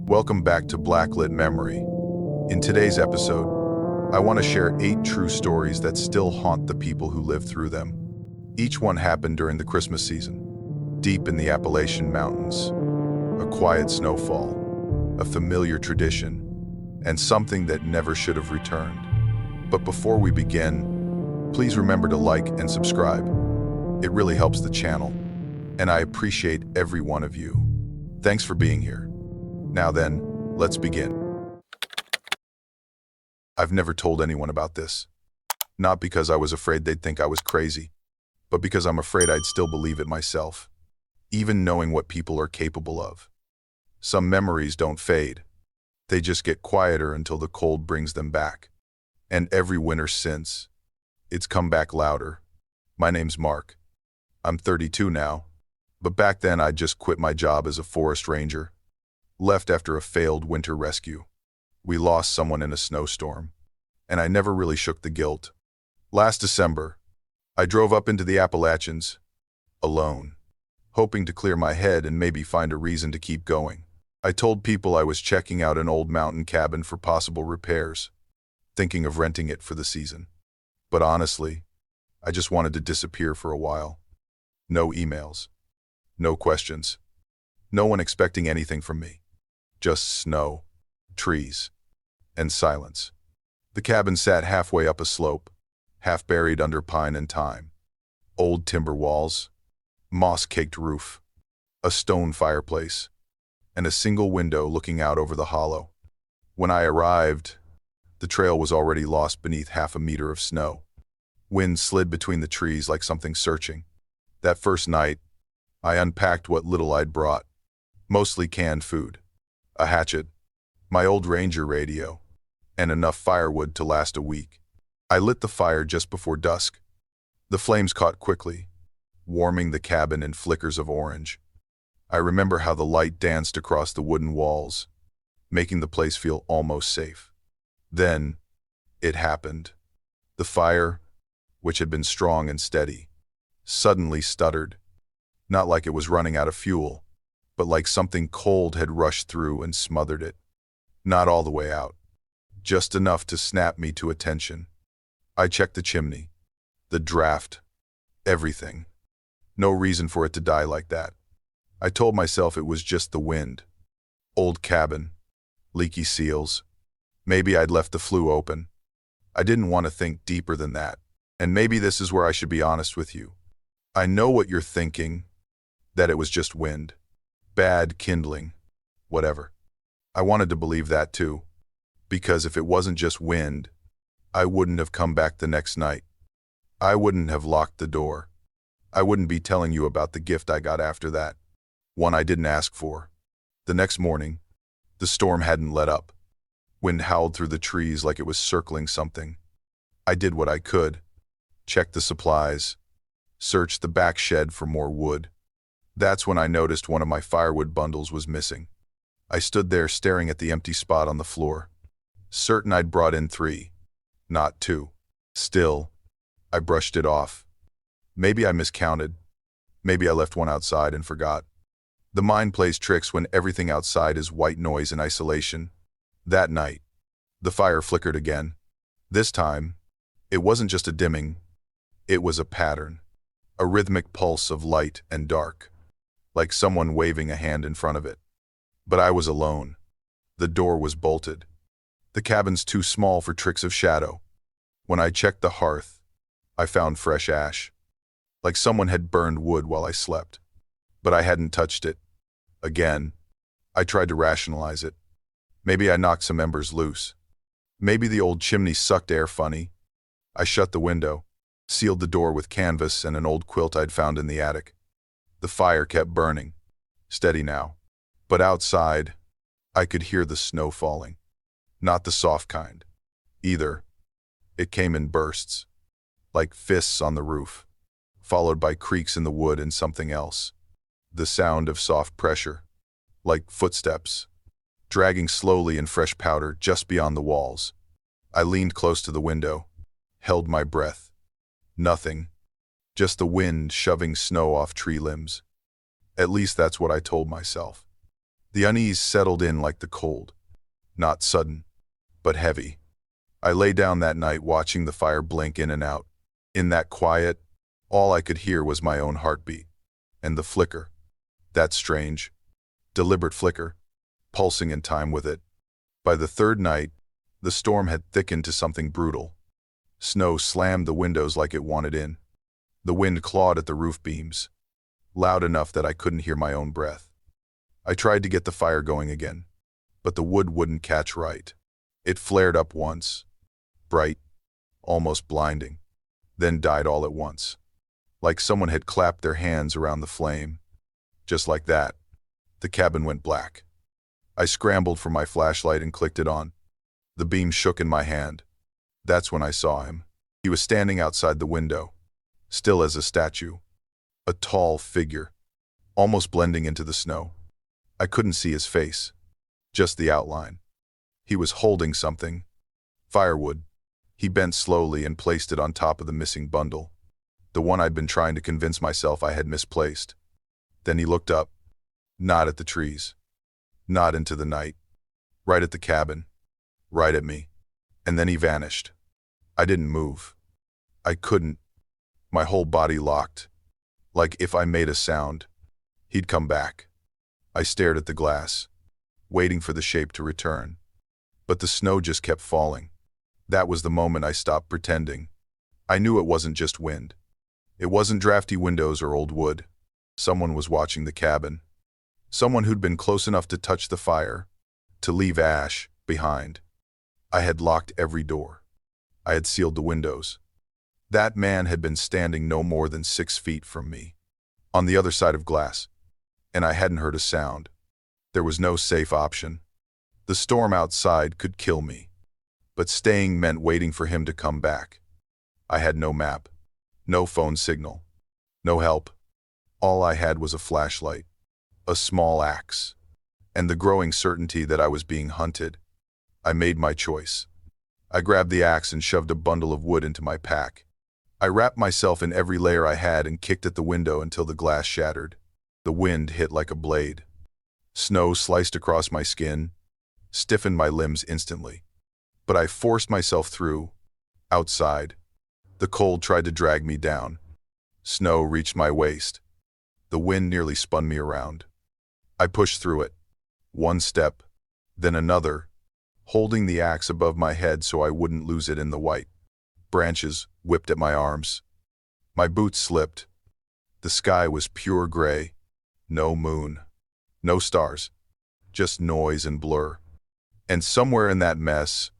Welcome back to Blacklit Memory. In today's episode, I want to share 8 true stories that still haunt the people who lived through them. Each one happened during the Christmas season, deep in the Appalachian Mountains. A quiet snowfall, a familiar tradition, and something that never should have returned. But before we begin, please remember to like and subscribe. It really helps the channel, and I appreciate every one of you. Thanks for being here. Now then, let's begin. I've never told anyone about this. Not because I was afraid they'd think I was crazy, but because I'm afraid I'd still believe it myself, even knowing what people are capable of. Some memories don't fade. They just get quieter until the cold brings them back. And every winter since, it's come back louder. My name's Mark. I'm 32 now, but back then I just quit my job as a forest ranger. Left after a failed winter rescue. We lost someone in a snowstorm, and I never really shook the guilt. Last December, I drove up into the Appalachians, alone, hoping to clear my head and maybe find a reason to keep going. I told people I was checking out an old mountain cabin for possible repairs, thinking of renting it for the season. But honestly, I just wanted to disappear for a while. No emails, no questions, no one expecting anything from me. Just snow, trees, and silence. The cabin sat halfway up a slope, half buried under pine and thyme. Old timber walls, moss-caked roof, a stone fireplace, and a single window looking out over the hollow. When I arrived, the trail was already lost beneath half a meter of snow. Wind slid between the trees like something searching. That first night, I unpacked what little I'd brought, mostly canned food. A hatchet, my old ranger radio, and enough firewood to last a week. I lit the fire just before dusk. The flames caught quickly, warming the cabin in flickers of orange. I remember how the light danced across the wooden walls, making the place feel almost safe. Then, it happened. The fire, which had been strong and steady, suddenly stuttered, not like it was running out of fuel, but like something cold had rushed through and smothered it. Not all the way out, just enough to snap me to attention. I checked the chimney, the draft, everything. No reason for it to die like that. I told myself it was just the wind. Old cabin, leaky seals. Maybe I'd left the flue open. I didn't want to think deeper than that. And maybe this is where I should be honest with you. I know what you're thinking, that it was just wind. Bad kindling, whatever. I wanted to believe that too, because if it wasn't just wind, I wouldn't have come back the next night. I wouldn't have locked the door. I wouldn't be telling you about the gift I got after that, one I didn't ask for. The next morning, the storm hadn't let up. Wind howled through the trees like it was circling something. I did what I could, checked the supplies, searched the back shed for more wood. That's when I noticed one of my firewood bundles was missing. I stood there staring at the empty spot on the floor, certain I'd brought in 3, not 2. Still, I brushed it off. Maybe I miscounted. Maybe I left one outside and forgot. The mind plays tricks when everything outside is white noise and isolation. That night, the fire flickered again. This time, it wasn't just a dimming, it was a pattern, a rhythmic pulse of light and dark, like someone waving a hand in front of it. But I was alone. The door was bolted. The cabin's too small for tricks of shadow. When I checked the hearth, I found fresh ash, like someone had burned wood while I slept. But I hadn't touched it. Again, I tried to rationalize it. Maybe I knocked some embers loose. Maybe the old chimney sucked air funny. I shut the window, sealed the door with canvas and an old quilt I'd found in the attic. The fire kept burning, steady now. But outside, I could hear the snow falling. Not the soft kind, either. It came in bursts, like fists on the roof, followed by creaks in the wood and something else. The sound of soft pressure, like footsteps, dragging slowly in fresh powder just beyond the walls. I leaned close to the window, held my breath. Nothing. Just the wind shoving snow off tree limbs. At least that's what I told myself. The unease settled in like the cold, not sudden, but heavy. I lay down that night watching the fire blink in and out. In that quiet, all I could hear was my own heartbeat, and the flicker, that strange, deliberate flicker, pulsing in time with it. By the third night, the storm had thickened to something brutal. Snow slammed the windows like it wanted in. The wind clawed at the roof beams, loud enough that I couldn't hear my own breath. I tried to get the fire going again, but the wood wouldn't catch right. It flared up once, bright, almost blinding, then died all at once, like someone had clapped their hands around the flame. Just like that, the cabin went black. I scrambled for my flashlight and clicked it on. The beam shook in my hand. That's when I saw him. He was standing outside the window, still as a statue, a tall figure, almost blending into the snow. I couldn't see his face, just the outline. He was holding something. Firewood. He bent slowly and placed it on top of the missing bundle, the one I'd been trying to convince myself I had misplaced. Then he looked up, not at the trees, not into the night, right at the cabin, right at me. And then he vanished. I didn't move. I couldn't. My whole body locked. Like if I made a sound, he'd come back. I stared at the glass, waiting for the shape to return. But the snow just kept falling. That was the moment I stopped pretending. I knew it wasn't just wind. It wasn't drafty windows or old wood. Someone was watching the cabin. Someone who'd been close enough to touch the fire, to leave ash behind. I had locked every door. I had sealed the windows. That man had been standing no more than 6 feet from me, on the other side of glass, and I hadn't heard a sound. There was no safe option. The storm outside could kill me, but staying meant waiting for him to come back. I had no map, no phone signal, no help. All I had was a flashlight, a small axe, and the growing certainty that I was being hunted. I made my choice. I grabbed the axe and shoved a bundle of wood into my pack. I wrapped myself in every layer I had and kicked at the window until the glass shattered. The wind hit like a blade. Snow sliced across my skin, stiffened my limbs instantly. But I forced myself through. Outside, the cold tried to drag me down. Snow reached my waist. The wind nearly spun me around. I pushed through it. One step, then another, holding the axe above my head so I wouldn't lose it in the white. Branches whipped at my arms. My boots slipped. The sky was pure gray. No moon. No stars. Just noise and blur. And somewhere in that mess,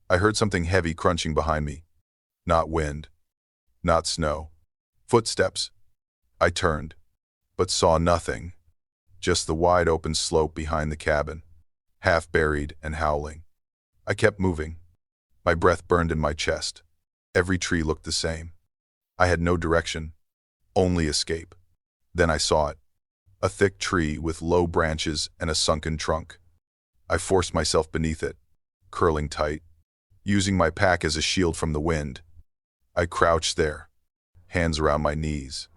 I heard something heavy crunching behind me. Not wind. Not snow. Footsteps. I turned, but saw nothing. Just the wide open slope behind the cabin, half buried and howling. I kept moving. My breath burned in my chest. Every tree looked the same. I had no direction, only escape. Then I saw it. A thick tree with low branches and a sunken trunk. I forced myself beneath it, curling tight, using my pack as a shield from the wind. I crouched there, hands around my knees,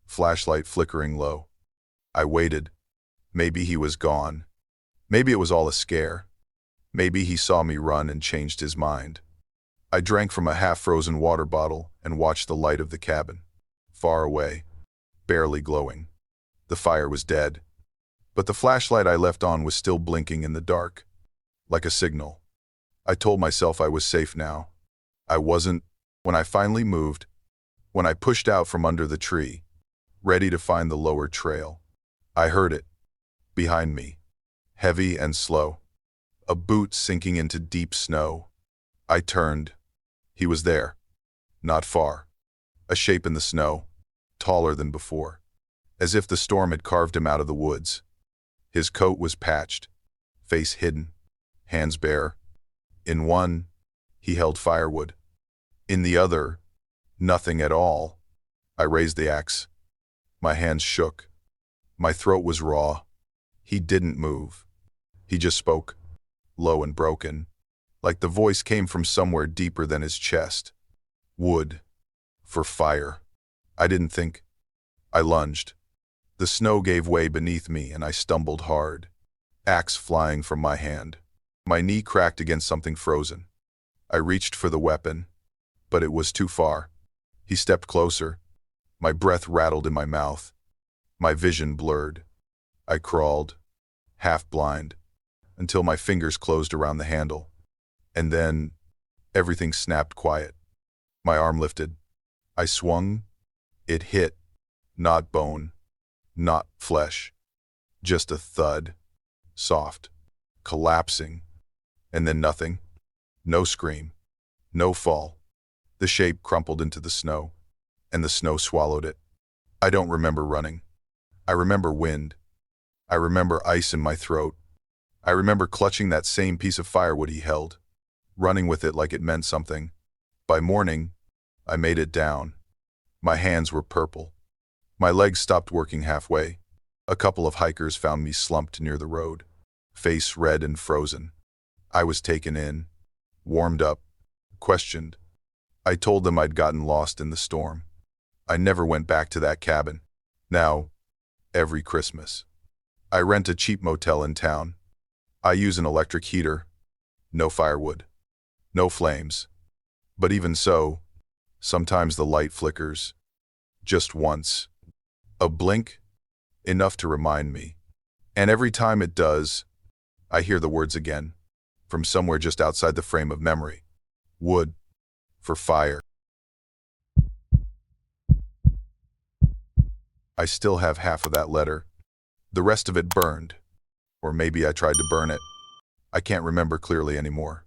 flashlight flickering low. I waited. Maybe he was gone. Maybe it was all a scare. Maybe he saw me run and changed his mind. I drank from a half-frozen water bottle and watched the light of the cabin, far away, barely glowing. The fire was dead, but the flashlight I left on was still blinking in the dark, like a signal. I told myself I was safe now. I wasn't. When I finally moved, when I pushed out from under the tree, ready to find the lower trail, I heard it, behind me, heavy and slow, a boot sinking into deep snow. I turned. He was there, not far, a shape in the snow, taller than before, as if the storm had carved him out of the woods. His coat was patched, face hidden, hands bare. In one, he held firewood. In the other, nothing at all. I raised the axe. My hands shook. My throat was raw. He didn't move. He just spoke, low and broken, like the voice came from somewhere deeper than his chest. Wood. For fire. I didn't think. I lunged. The snow gave way beneath me and I stumbled hard. axe flying from my hand. My knee cracked against something frozen. I reached for the weapon, but it was too far. He stepped closer. My breath rattled in my mouth. My vision blurred. I crawled, half blind, until my fingers closed around the handle. And then, everything snapped quiet. My arm lifted. I swung. It hit. Not bone. Not flesh. Just a thud. Soft. Collapsing. And then nothing. No scream. No fall. The shape crumpled into the snow, and the snow swallowed it. I don't remember running. I remember wind. I remember ice in my throat. I remember clutching that same piece of firewood he held, running with it like it meant something. By morning, I made it down. My hands were purple. My legs stopped working halfway. A couple of hikers found me slumped near the road, face red and frozen. I was taken in, warmed up, questioned. I told them I'd gotten lost in the storm. I never went back to that cabin. Now, every Christmas, I rent a cheap motel in town. I use an electric heater. No firewood. No flames. But even so, sometimes the light flickers. Just once. A blink, enough to remind me. And every time it does, I hear the words again, from somewhere just outside the frame of memory. Wood. For fire. I still have half of that letter. The rest of it burned. Or maybe I tried to burn it. I can't remember clearly anymore.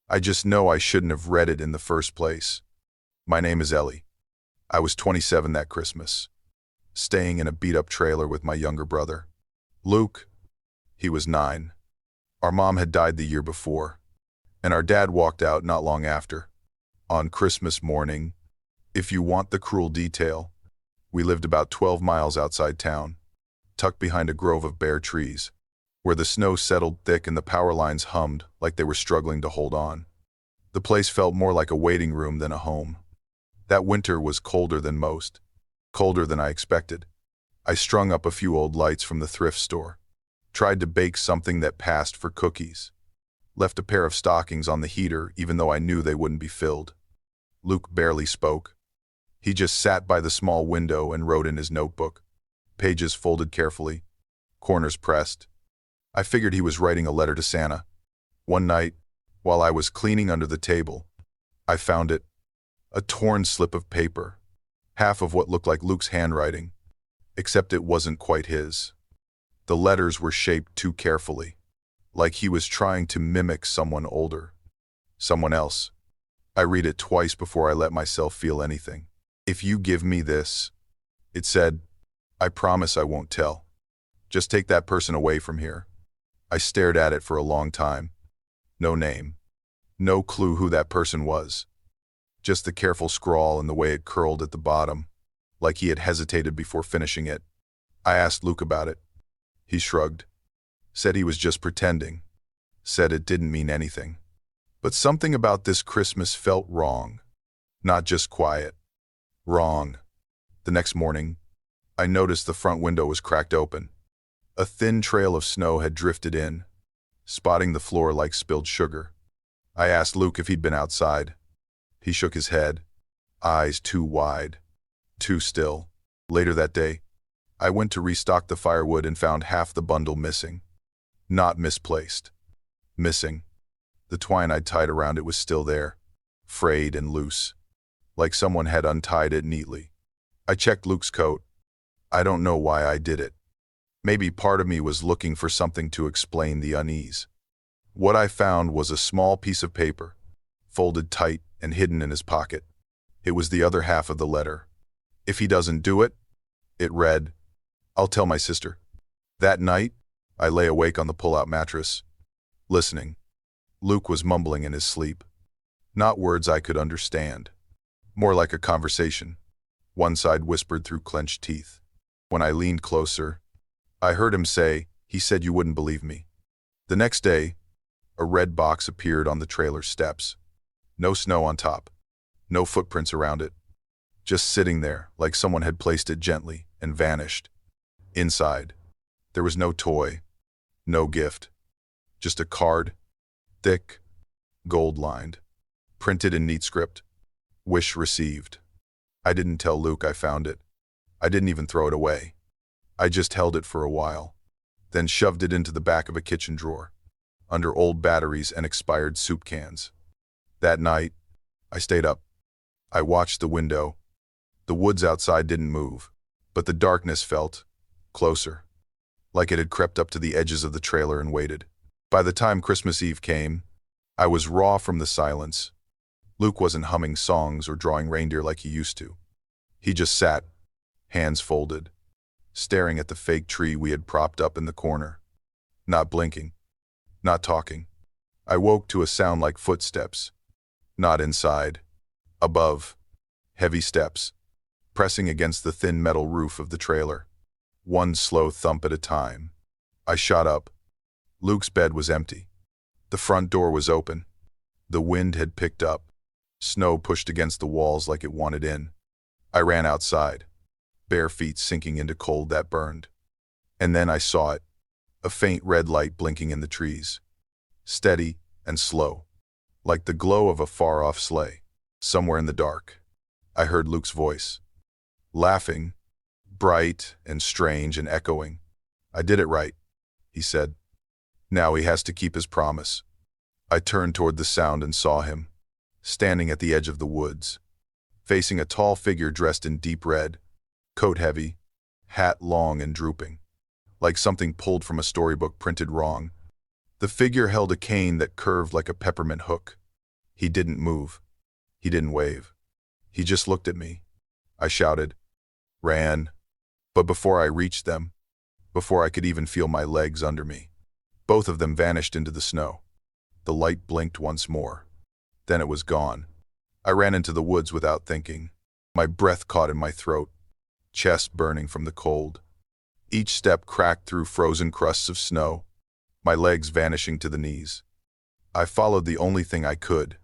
I just know I shouldn't have read it in the first place. My name is Ellie. I was 27 that Christmas, staying in a beat-up trailer with my younger brother. Luke, he was 9. Our mom had died the year before, and our dad walked out not long after. On Christmas morning, if you want the cruel detail, we lived about 12 miles outside town, tucked behind a grove of bare trees, where the snow settled thick and the power lines hummed like they were struggling to hold on. The place felt more like a waiting room than a home. That winter was colder than most, colder than I expected. I strung up a few old lights from the thrift store, tried to bake something that passed for cookies, left a pair of stockings on the heater even though I knew they wouldn't be filled. Luke barely spoke. He just sat by the small window and wrote in his notebook, pages folded carefully, corners pressed. I figured he was writing a letter to Santa. One night, while I was cleaning under the table, I found it, a torn slip of paper, half of what looked like Luke's handwriting, except it wasn't quite his. The letters were shaped too carefully, like he was trying to mimic someone older, someone else. I read it twice before I let myself feel anything. If you give me this, it said, I promise I won't tell. Just take that person away from here. I stared at it for a long time. No name. No clue who that person was. Just the careful scrawl and the way it curled at the bottom, like he had hesitated before finishing it. I asked Luke about it. He shrugged. Said he was just pretending. Said it didn't mean anything. But something about this Christmas felt wrong. Not just quiet. Wrong. The next morning, I noticed the front window was cracked open. A thin trail of snow had drifted in, spotting the floor like spilled sugar. I asked Luke if he'd been outside. He shook his head, eyes too wide, too still. Later that day, I went to restock the firewood and found half the bundle missing. Not misplaced. Missing. The twine I'd tied around it was still there, frayed and loose, like someone had untied it neatly. I checked Luke's coat. I don't know why I did it. Maybe part of me was looking for something to explain the unease. What I found was a small piece of paper, folded tight and hidden in his pocket. It was the other half of the letter. If he doesn't do it, it read, I'll tell my sister. That night, I lay awake on the pull-out mattress, listening. Luke was mumbling in his sleep. Not words I could understand. More like a conversation. One side whispered through clenched teeth. When I leaned closer, I heard him say, he said you wouldn't believe me. The next day, a red box appeared on the trailer steps. No snow on top. No footprints around it. Just sitting there, like someone had placed it gently and vanished. Inside, there was no toy, No gift. Just a card, thick, gold-lined, printed in neat script. Wish received. I didn't tell Luke I found it. I didn't even throw it away. I just held it for a while, then shoved it into the back of a kitchen drawer, under old batteries and expired soup cans. That night, I stayed up. I watched the window. The woods outside didn't move, but the darkness felt closer, like it had crept up to the edges of the trailer and waited. By the time Christmas Eve came, I was raw from the silence. Luke wasn't humming songs or drawing reindeer like he used to. He just sat, hands folded, staring at the fake tree we had propped up in the corner, not blinking, not talking. I woke to a sound like footsteps, not inside, above, heavy steps, pressing against the thin metal roof of the trailer, one slow thump at a time. I shot up. Luke's bed was empty. The front door was open. The wind had picked up. Snow pushed against the walls like it wanted in. I ran outside, bare feet sinking into cold that burned. And then I saw it, a faint red light blinking in the trees, steady and slow, like the glow of a far-off sleigh. Somewhere in the dark, I heard Luke's voice, laughing, bright and strange and echoing. "I did it right," he said. "Now he has to keep his promise." I turned toward the sound and saw him, standing at the edge of the woods, facing a tall figure dressed in deep red, coat heavy, hat long and drooping, like something pulled from a storybook printed wrong. The figure held a cane that curved like a peppermint hook. He didn't move. He didn't wave. He just looked at me. I shouted, ran, but before I reached them, before I could even feel my legs under me, both of them vanished into the snow. The light blinked once more. Then it was gone. I ran into the woods without thinking. My breath caught in my throat, chest burning from the cold. Each step cracked through frozen crusts of snow, my legs vanishing to the knees. I followed the only thing I could,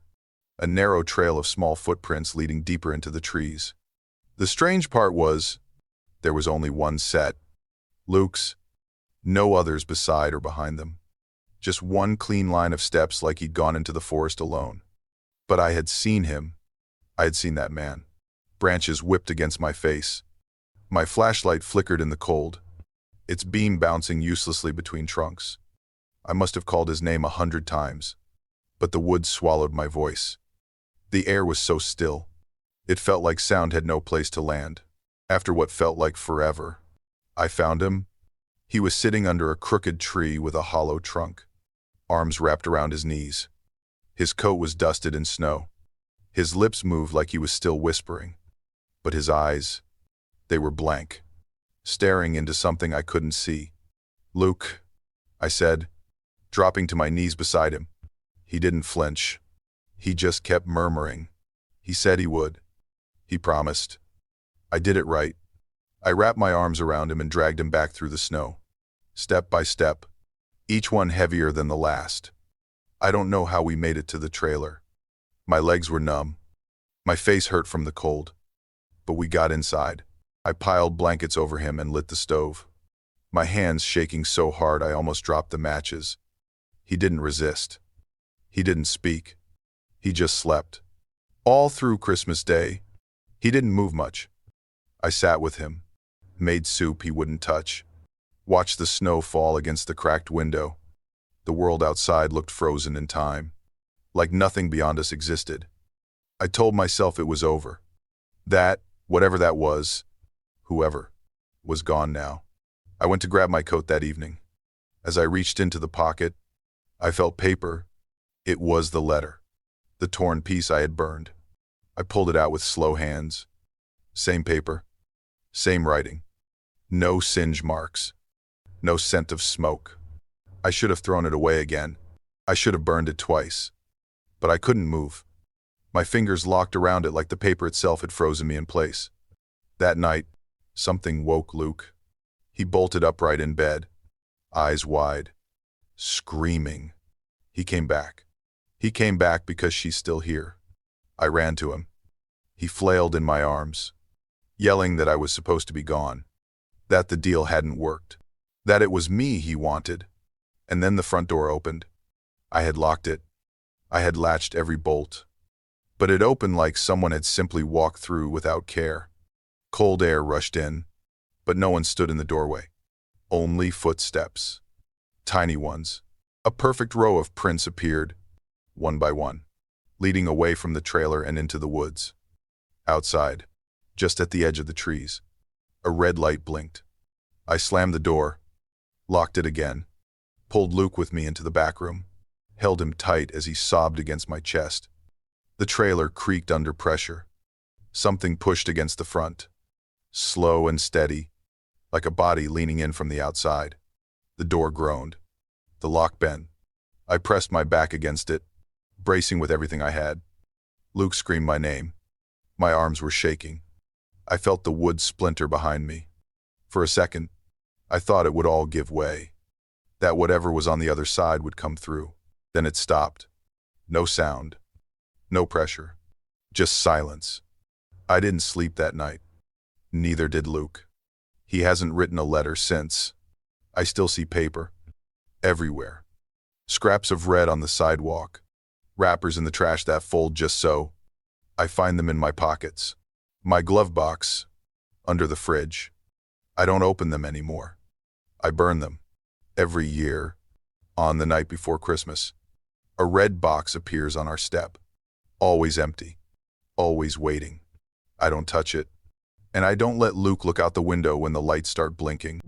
a narrow trail of small footprints leading deeper into the trees. The strange part was, there was only one set, Luke's, no others beside or behind them. Just one clean line of steps like he'd gone into the forest alone. But I had seen him. I had seen that man. Branches whipped against my face. My flashlight flickered in the cold, its beam bouncing uselessly between trunks. I must have called his name 100 times, but the woods swallowed my voice. The air was so still. It felt like sound had no place to land. After what felt like forever, I found him. He was sitting under a crooked tree with a hollow trunk, arms wrapped around his knees. His coat was dusted in snow. His lips moved like he was still whispering, but his eyes, they were blank, staring into something I couldn't see. "Luke," I said, dropping to my knees beside him. He didn't flinch. He just kept murmuring. He said he would. He promised. I did it right. I wrapped my arms around him and dragged him back through the snow, step by step, each one heavier than the last. I don't know how we made it to the trailer. My legs were numb. My face hurt from the cold. But we got inside. I piled blankets over him and lit the stove, my hands shaking so hard I almost dropped the matches. He didn't resist. He didn't speak. He just slept. All through Christmas Day, he didn't move much. I sat with him, made soup he wouldn't touch, watched the snow fall against the cracked window. The world outside looked frozen in time, like nothing beyond us existed. I told myself it was over. That, whatever that was, whoever, was gone now. I went to grab my coat that evening. As I reached into the pocket, I felt paper. It was the letter, the torn piece I had burned. I pulled it out with slow hands. Same paper, same writing. No singe marks, no scent of smoke. I should have thrown it away again. I should have burned it twice. But I couldn't move. My fingers locked around it like the paper itself had frozen me in place. That night, something woke Luke. He bolted upright in bed, eyes wide, screaming. He came back. He came back because she's still here. I ran to him. He flailed in my arms, yelling that I was supposed to be gone, that the deal hadn't worked, that it was me he wanted. And then the front door opened. I had locked it. I had latched every bolt. But it opened like someone had simply walked through without care. Cold air rushed in, but no one stood in the doorway. Only footsteps. Tiny ones. A perfect row of prints appeared, one by one, leading away from the trailer and into the woods. Outside, just at the edge of the trees, a red light blinked. I slammed the door, locked it again, pulled Luke with me into the back room, held him tight as he sobbed against my chest. The trailer creaked under pressure. Something pushed against the front, slow and steady, like a body leaning in from the outside. The door groaned. The lock bent. I pressed my back against it, bracing with everything I had. Luke screamed my name. My arms were shaking. I felt the wood splinter behind me. For a second, I thought it would all give way, that whatever was on the other side would come through. Then it stopped. No sound. No pressure. Just silence. I didn't sleep that night. Neither did Luke. He hasn't written a letter since. I still see paper. Everywhere. Scraps of red on the sidewalk. Wrappers in the trash that fold just so. I find them in my pockets. My glove box. Under the fridge. I don't open them anymore. I burn them. Every year. On the night before Christmas. A red box appears on our step. Always empty. Always waiting. I don't touch it. And I don't let Luke look out the window when the lights start blinking.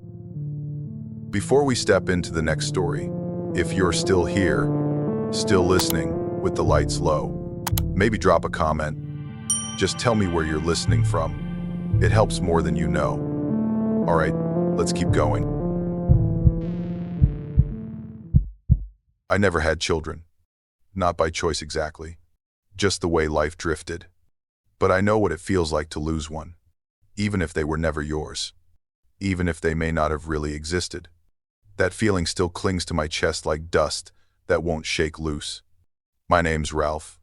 Before we step into the next story, if you're still here, still listening, with the lights low, maybe drop a comment. Just tell me where you're listening from. It helps more than you know. All right, let's keep going. I never had children. Not by choice exactly. Just the way life drifted. But I know what it feels like to lose one. Even if they were never yours. Even if they may not have really existed. That feeling still clings to my chest like dust that won't shake loose. My name's Ralph.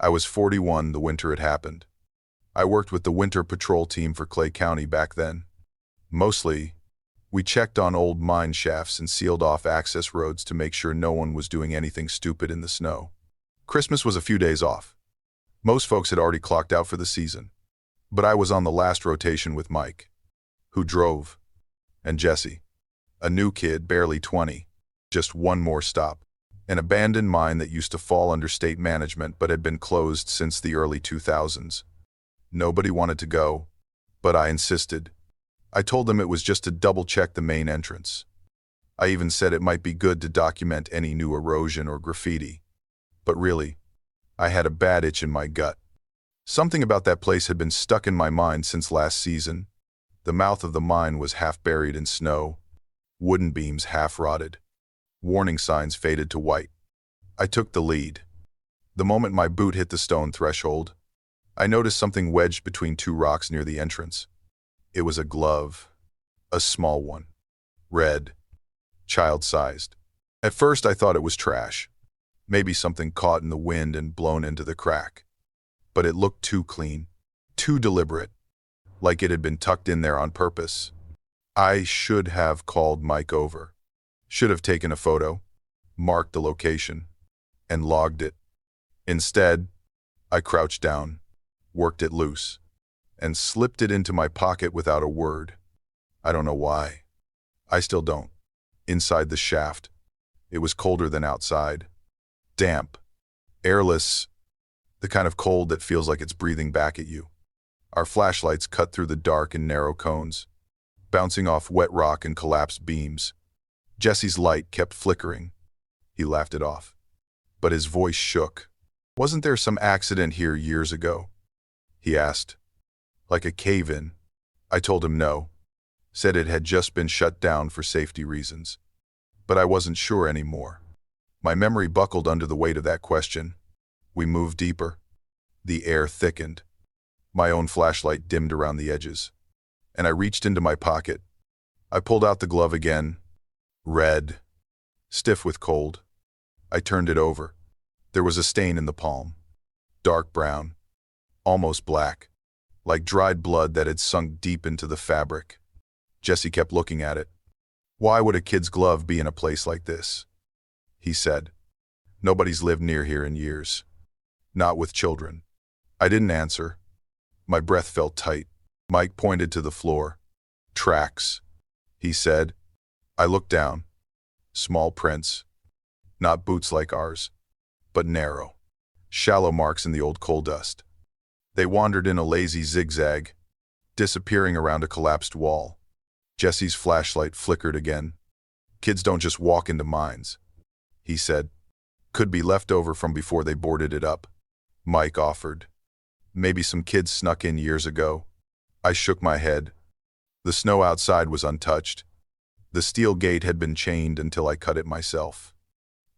I was 41 the winter it happened. I worked with the winter patrol team for Clay County back then. Mostly, we checked on old mine shafts and sealed off access roads to make sure no one was doing anything stupid in the snow. Christmas was a few days off. Most folks had already clocked out for the season. But I was on the last rotation with Mike, who drove, and Jesse, a new kid, barely 20, just one more stop. An abandoned mine that used to fall under state management but had been closed since the early 2000s. Nobody wanted to go, but I insisted. I told them it was just to double-check the main entrance. I even said it might be good to document any new erosion or graffiti. But really, I had a bad itch in my gut. Something about that place had been stuck in my mind since last season. The mouth of the mine was half buried in snow, wooden beams half rotted. Warning signs faded to white. I took the lead. The moment my boot hit the stone threshold, I noticed something wedged between two rocks near the entrance. It was a glove, a small one, red, child-sized. At first I thought it was trash, maybe something caught in the wind and blown into the crack. But it looked too clean, too deliberate, like it had been tucked in there on purpose. I should have called Mike over, should have taken a photo, marked the location, and logged it. Instead, I crouched down, worked it loose, and slipped it into my pocket without a word. I don't know why. I still don't. Inside the shaft, it was colder than outside. Damp, airless, the kind of cold that feels like it's breathing back at you. Our flashlights cut through the dark and narrow cones, bouncing off wet rock and collapsed beams. Jesse's light kept flickering. He laughed it off. But his voice shook. "Wasn't there some accident here years ago?" he asked. "Like a cave-in?" I told him no. Said it had just been shut down for safety reasons. But I wasn't sure anymore. My memory buckled under the weight of that question. We moved deeper. The air thickened. My own flashlight dimmed around the edges. And I reached into my pocket. I pulled out the glove again. Red. Stiff with cold. I turned it over. There was a stain in the palm. Dark brown. Almost black. Like dried blood that had sunk deep into the fabric. Jesse kept looking at it. Why would a kid's glove be in a place like this? He said. Nobody's lived near here in years. Not with children. I didn't answer. My breath felt tight. Mike pointed to the floor. Tracks, he said. I looked down. Small prints. Not boots like ours, but narrow. Shallow marks in the old coal dust. They wandered in a lazy zigzag, disappearing around a collapsed wall. Jesse's flashlight flickered again. Kids don't just walk into mines, he said. Could be left over from before they boarded it up. Mike offered. Maybe some kids snuck in years ago. I shook my head. The snow outside was untouched. The steel gate had been chained until I cut it myself.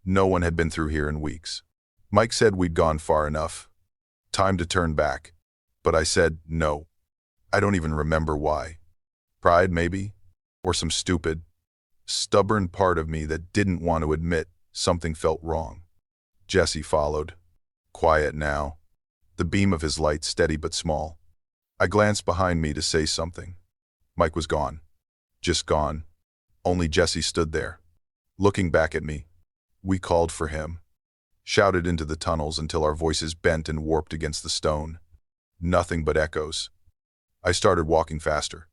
No one had been through here in weeks. Mike said we'd gone far enough. Time to turn back. But I said no. I don't even remember why. Pride, maybe? Or some stupid, stubborn part of me that didn't want to admit something felt wrong. Jesse followed. Quiet now. The beam of his light steady but small. I glanced behind me to say something. Mike was gone. Just gone. Only Jesse stood there, looking back at me. We called for him. Shouted into the tunnels until our voices bent and warped against the stone. Nothing but echoes. I started walking faster,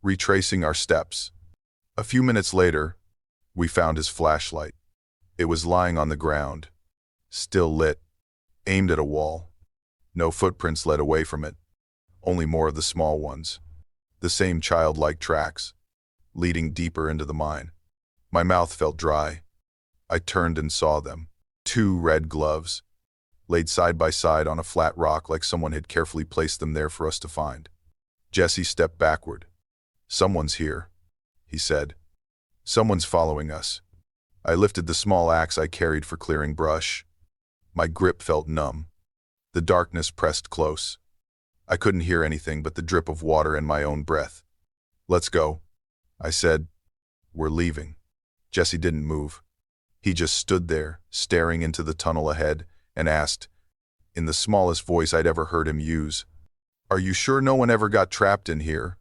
retracing our steps. A few minutes later, we found his flashlight. It was lying on the ground, still lit, aimed at a wall. No footprints led away from it, only more of the small ones. The same childlike tracks, leading deeper into the mine. My mouth felt dry. I turned and saw them. 2 red gloves, laid side by side on a flat rock like someone had carefully placed them there for us to find. Jesse stepped backward. Someone's here, he said. Someone's following us. I lifted the small axe I carried for clearing brush. My grip felt numb. The darkness pressed close. I couldn't hear anything but the drip of water and my own breath. Let's go, I said. We're leaving. Jesse didn't move. He just stood there, staring into the tunnel ahead, and asked, in the smallest voice I'd ever heard him use, "Are you sure no one ever got trapped in here?"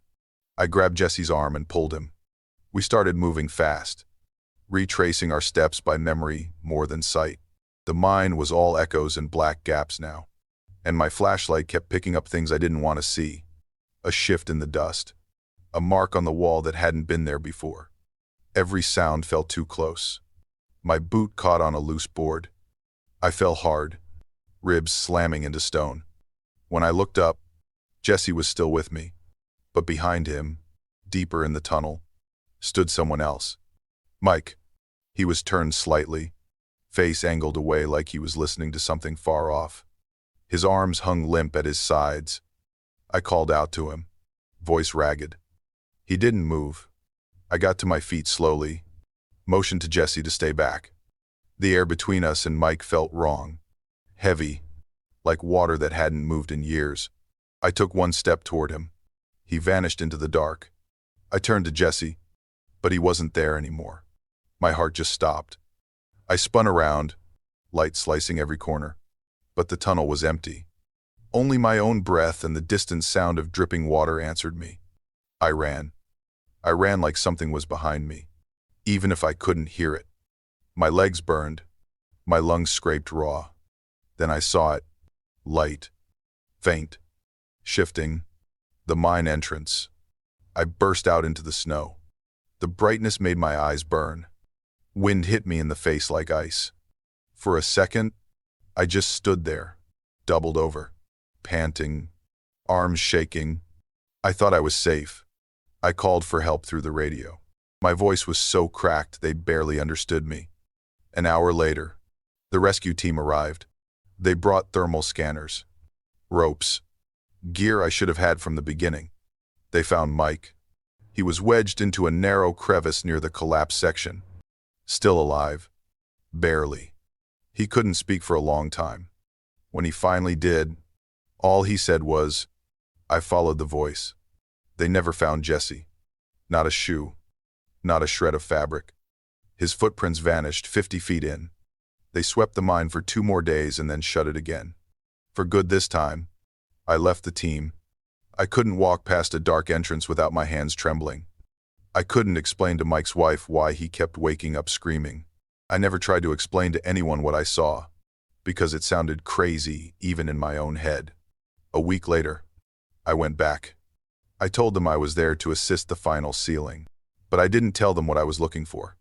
I grabbed Jesse's arm and pulled him. We started moving fast, retracing our steps by memory more than sight. The mine was all echoes and black gaps now, and my flashlight kept picking up things I didn't want to see. A shift in the dust, a mark on the wall that hadn't been there before. Every sound felt too close. My boot caught on a loose board. I fell hard, ribs slamming into stone. When I looked up, Jesse was still with me, but behind him, deeper in the tunnel, stood someone else. Mike. He was turned slightly, face angled away like he was listening to something far off. His arms hung limp at his sides. I called out to him, voice ragged. He didn't move. I got to my feet slowly, motioned to Jesse to stay back. The air between us and Mike felt wrong, heavy, like water that hadn't moved in years. I took one step toward him. He vanished into the dark. I turned to Jesse, but he wasn't there anymore. My heart just stopped. I spun around, light slicing every corner, but the tunnel was empty. Only my own breath and the distant sound of dripping water answered me. I ran. I ran like something was behind me, even if I couldn't hear it. My legs burned. My lungs scraped raw. Then I saw it. Light. Faint. Shifting. The mine entrance. I burst out into the snow. The brightness made my eyes burn. Wind hit me in the face like ice. For a second, I just stood there, doubled over, panting, arms shaking. I thought I was safe. I called for help through the radio. My voice was so cracked they barely understood me. An hour later, the rescue team arrived. They brought thermal scanners, ropes, gear I should have had from the beginning. They found Mike. He was wedged into a narrow crevice near the collapsed section. Still alive. Barely. He couldn't speak for a long time. When he finally did, all he said was, "I followed the voice." They never found Jesse. Not a shoe. Not a shred of fabric. His footprints vanished 50 feet in. They swept the mine for 2 more days and then shut it again. For good this time. I left the team. I couldn't walk past a dark entrance without my hands trembling. I couldn't explain to Mike's wife why he kept waking up screaming. I never tried to explain to anyone what I saw, because it sounded crazy even in my own head. A week later, I went back. I told them I was there to assist the final sealing, but I didn't tell them what I was looking for.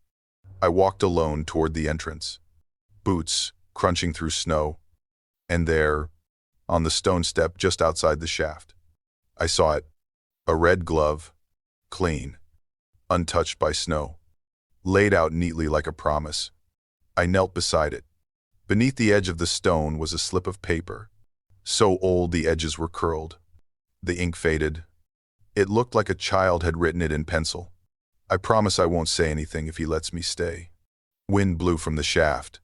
I walked alone toward the entrance, boots crunching through snow, and there, on the stone step just outside the shaft, I saw it, a red glove, clean, untouched by snow, laid out neatly like a promise. I knelt beside it. Beneath the edge of the stone was a slip of paper, so old the edges were curled. The ink faded. It looked like a child had written it in pencil. I promise I won't say anything if he lets me stay. Wind blew from the shaft.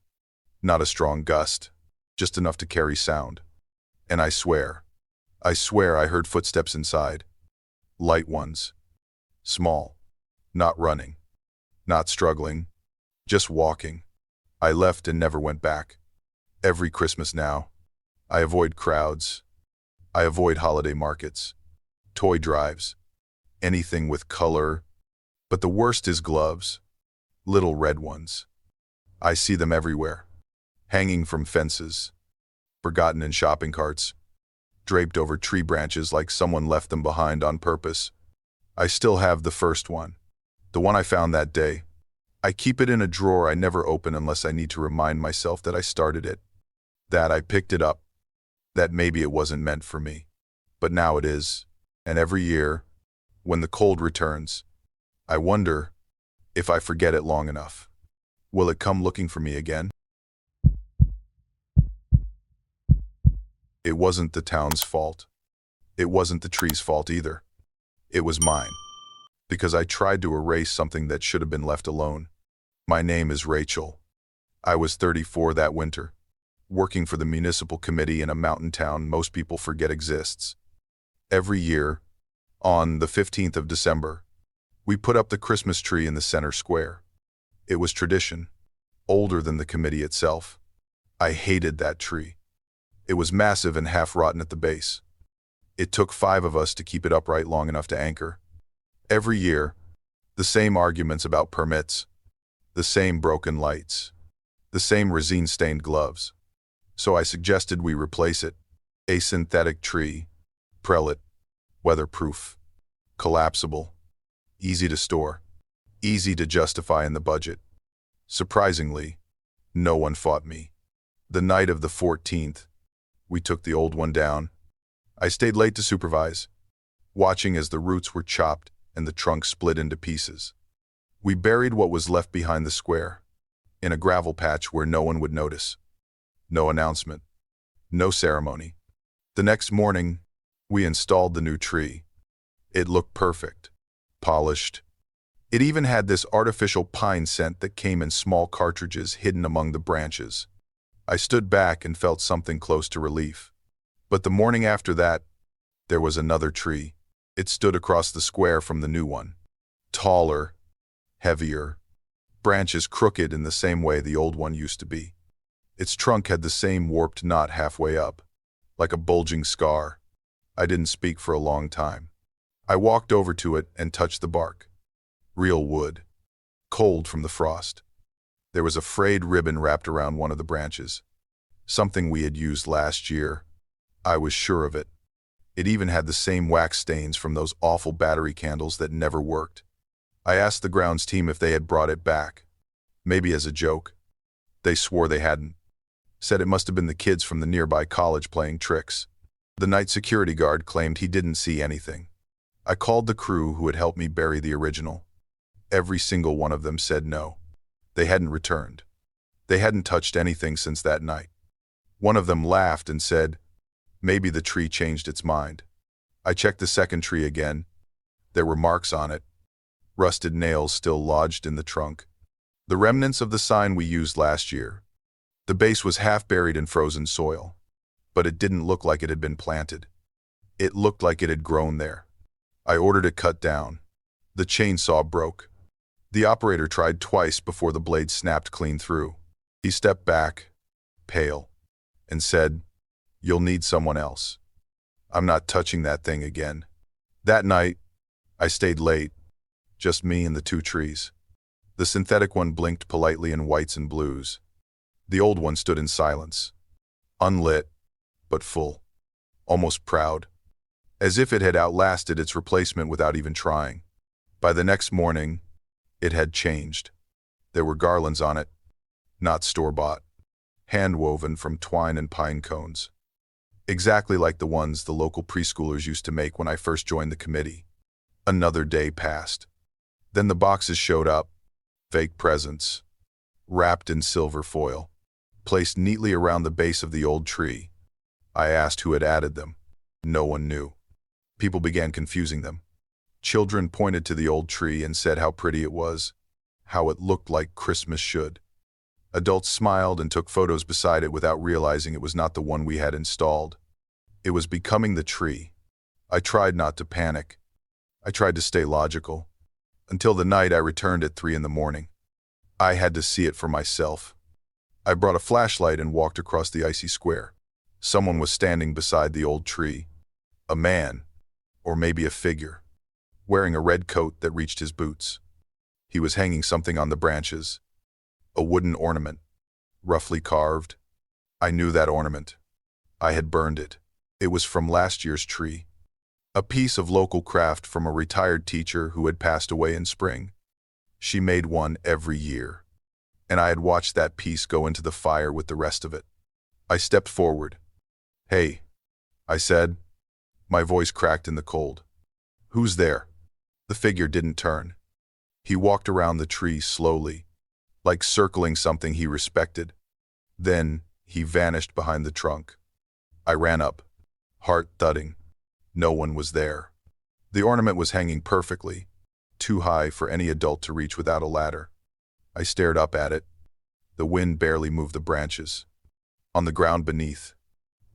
Not a strong gust, just enough to carry sound. And I swear I heard footsteps inside. Light ones. Small. Not running. Not struggling. Just walking. I left and never went back. Every Christmas now, I avoid crowds. I avoid holiday markets, toy drives, anything with color. But the worst is gloves. Little red ones. I see them everywhere. Hanging from fences. Forgotten in shopping carts. Draped over tree branches like someone left them behind on purpose. I still have the first one. The one I found that day. I keep it in a drawer I never open unless I need to remind myself that I started it. That I picked it up. That maybe it wasn't meant for me. But now it is. And every year, when the cold returns, I wonder if I forget it long enough. Will it come looking for me again? It wasn't the town's fault. It wasn't the tree's fault either. It was mine. Because I tried to erase something that should have been left alone. My name is Rachel. I was 34 that winter, working for the municipal committee in a mountain town most people forget exists. Every year, on the 15th of December, we put up the Christmas tree in the center square. It was tradition, older than the committee itself. I hated that tree. It was massive and half-rotten at the base. It took 5 of us to keep it upright long enough to anchor. Every year, the same arguments about permits, the same broken lights, the same resin-stained gloves. So I suggested we replace it. A synthetic tree, Blacklit, weatherproof, collapsible, easy to store, easy to justify in the budget. Surprisingly, no one fought me. The night of the 14th, we took the old one down. I stayed late to supervise, watching as the roots were chopped and the trunk split into pieces. We buried what was left behind the square, in a gravel patch where no one would notice. No announcement. No ceremony. The next morning, we installed the new tree. It looked perfect. Polished. It even had this artificial pine scent that came in small cartridges hidden among the branches. I stood back and felt something close to relief. But the morning after that, there was another tree. It stood across the square from the new one. Taller, heavier, branches crooked in the same way the old one used to be. Its trunk had the same warped knot halfway up, like a bulging scar. I didn't speak for a long time. I walked over to it and touched the bark. Real wood. Cold from the frost. There was a frayed ribbon wrapped around one of the branches. Something we had used last year. I was sure of it. It even had the same wax stains from those awful battery candles that never worked. I asked the grounds team if they had brought it back. Maybe as a joke. They swore they hadn't. Said it must have been the kids from the nearby college playing tricks. The night security guard claimed he didn't see anything. I called the crew who had helped me bury the original. Every single one of them said no. They hadn't returned. They hadn't touched anything since that night. One of them laughed and said, maybe the tree changed its mind. I checked the second tree again. There were marks on it. Rusted nails still lodged in the trunk. The remnants of the sign we used last year. The base was half buried in frozen soil, but it didn't look like it had been planted. It looked like it had grown there. I ordered it cut down. The chainsaw broke. The operator tried twice before the blade snapped clean through. He stepped back, pale, and said, "You'll need someone else. I'm not touching that thing again." That night, I stayed late, Just me and the two trees. The synthetic one blinked politely in whites and blues. The old one stood in silence, unlit, but full, almost proud, as if it had outlasted its replacement without even trying. By the next morning, it had changed. There were garlands on it, not store-bought, hand-woven from twine and pine cones. Exactly like the ones the local preschoolers used to make when I first joined the committee. Another day passed. Then the boxes showed up, fake presents, wrapped in silver foil, placed neatly around the base of the old tree. I asked who had added them. No one knew. People began confusing them. Children pointed to the old tree and said how pretty it was, how it looked like Christmas should. Adults smiled and took photos beside it without realizing it was not the one we had installed. It was becoming the tree. I tried not to panic. I tried to stay logical. Until the night I returned at 3 in the morning. I had to see it for myself. I brought a flashlight and walked across the icy square. Someone was standing beside the old tree. A man, or maybe a figure, wearing a red coat that reached his boots. He was hanging something on the branches. A wooden ornament, roughly carved. I knew that ornament. I had burned it. It was from last year's tree. A piece of local craft from a retired teacher who had passed away in spring. She made one every year, and I had watched that piece go into the fire with the rest of it. I stepped forward. "Hey," I said. My voice cracked in the cold. "Who's there?" The figure didn't turn. He walked around the tree slowly, like circling something he respected. Then he vanished behind the trunk. I ran up, heart thudding. No one was there. The ornament was hanging perfectly, too high for any adult to reach without a ladder. I stared up at it. The wind barely moved the branches. On the ground beneath,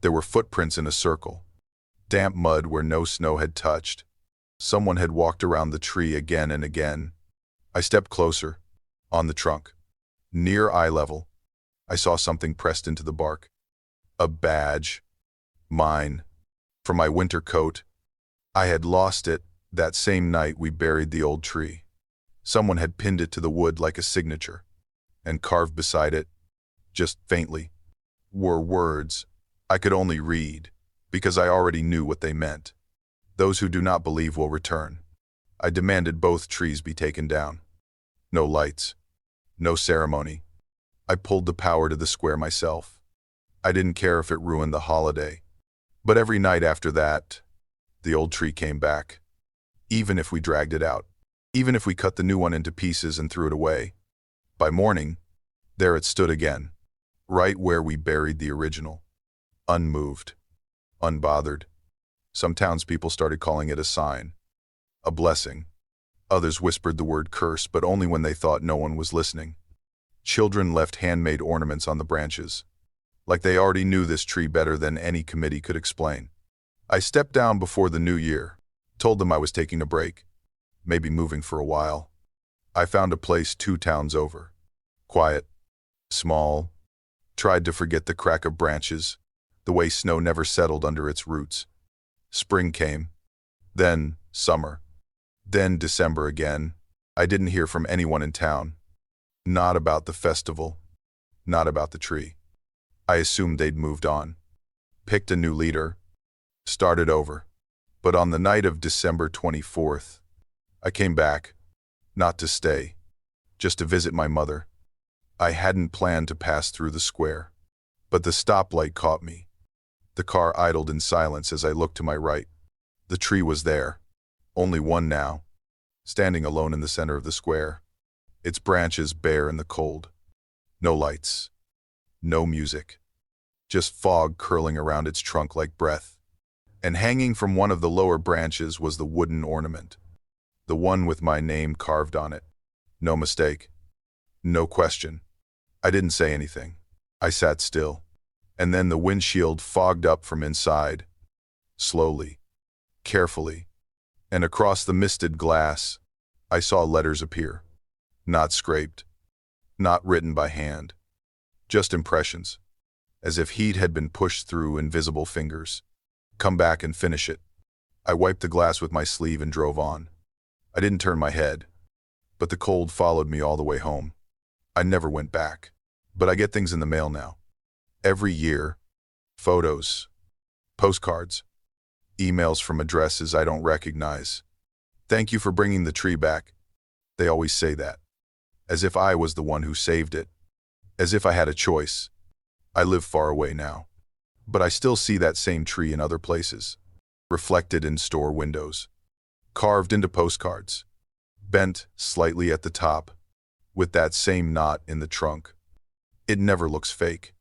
there were footprints in a circle, damp mud where no snow had touched. Someone had walked around the tree again and again. I stepped closer, on the trunk. Near eye level, I saw something pressed into the bark. A badge. Mine. For my winter coat. I had lost it that same night we buried the old tree. Someone had pinned it to the wood like a signature, and carved beside it, just faintly, were words I could only read, because I already knew what they meant. "Those who do not believe will return." I demanded both trees be taken down. No lights. No ceremony. I pulled the power to the square myself. I didn't care if it ruined the holiday. But every night after that, the old tree came back. Even if we dragged it out. Even if we cut the new one into pieces and threw it away. By morning, there it stood again, right where we buried the original. Unmoved. Unbothered. Some townspeople started calling it a sign. A blessing. Others whispered the word curse, but only when they thought no one was listening. Children left handmade ornaments on the branches, like they already knew this tree better than any committee could explain. I stepped down before the new year, told them I was taking a break, maybe moving for a while. I found a place 2 towns over. Quiet, small, tried to forget the crack of branches, the way snow never settled under its roots. Spring came, then summer, then December again. I didn't hear from anyone in town. Not about the festival, not about the tree. I assumed they'd moved on, picked a new leader, started over. But on the night of December 24th, I came back, not to stay, just to visit my mother. I hadn't planned to pass through the square, but the stoplight caught me. The car idled in silence as I looked to my right. The tree was there, only one now, standing alone in the center of the square, its branches bare in the cold. No lights, no music, just fog curling around its trunk like breath. And hanging from one of the lower branches was the wooden ornament, the one with my name carved on it. No mistake, no question. I didn't say anything. I sat still, and then the windshield fogged up from inside, slowly, carefully, and across the misted glass, I saw letters appear. Not scraped, not written by hand, just impressions, as if heat had been pushed through invisible fingers. "Come back and finish it." I wiped the glass with my sleeve and drove on. I didn't turn my head. but the cold followed me all the way home. I never went back. But I get things in the mail now. Every year, photos, postcards, emails from addresses I don't recognize. Thank you for bringing the tree back. They always say that, as if I was the one who saved it, as if I had a choice. I live far away now, but I still see that same tree in other places, reflected in store windows, carved into postcards, bent slightly at the top, with that same knot in the trunk. It never looks fake.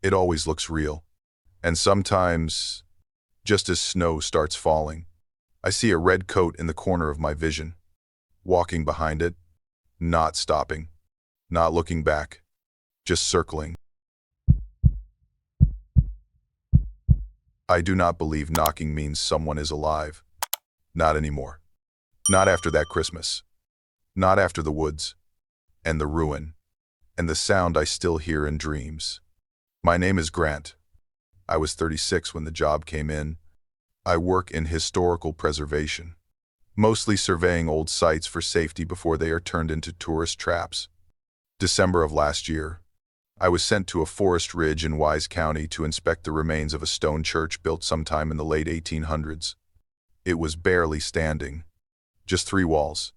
It always looks real. And sometimes, just as snow starts falling, I see a red coat in the corner of my vision, walking behind it, not stopping, not looking back, just circling. I do not believe knocking means someone is alive. Not anymore. Not after that Christmas. Not after the woods, and the ruin, and the sound I still hear in dreams. My name is Grant. I was 36 when the job came in. I work in historical preservation, mostly surveying old sites for safety before they are turned into tourist traps. December of last year, I was sent to a forest ridge in Wise County to inspect the remains of a stone church built sometime in the late 1800s. It was barely standing, just 3 walls,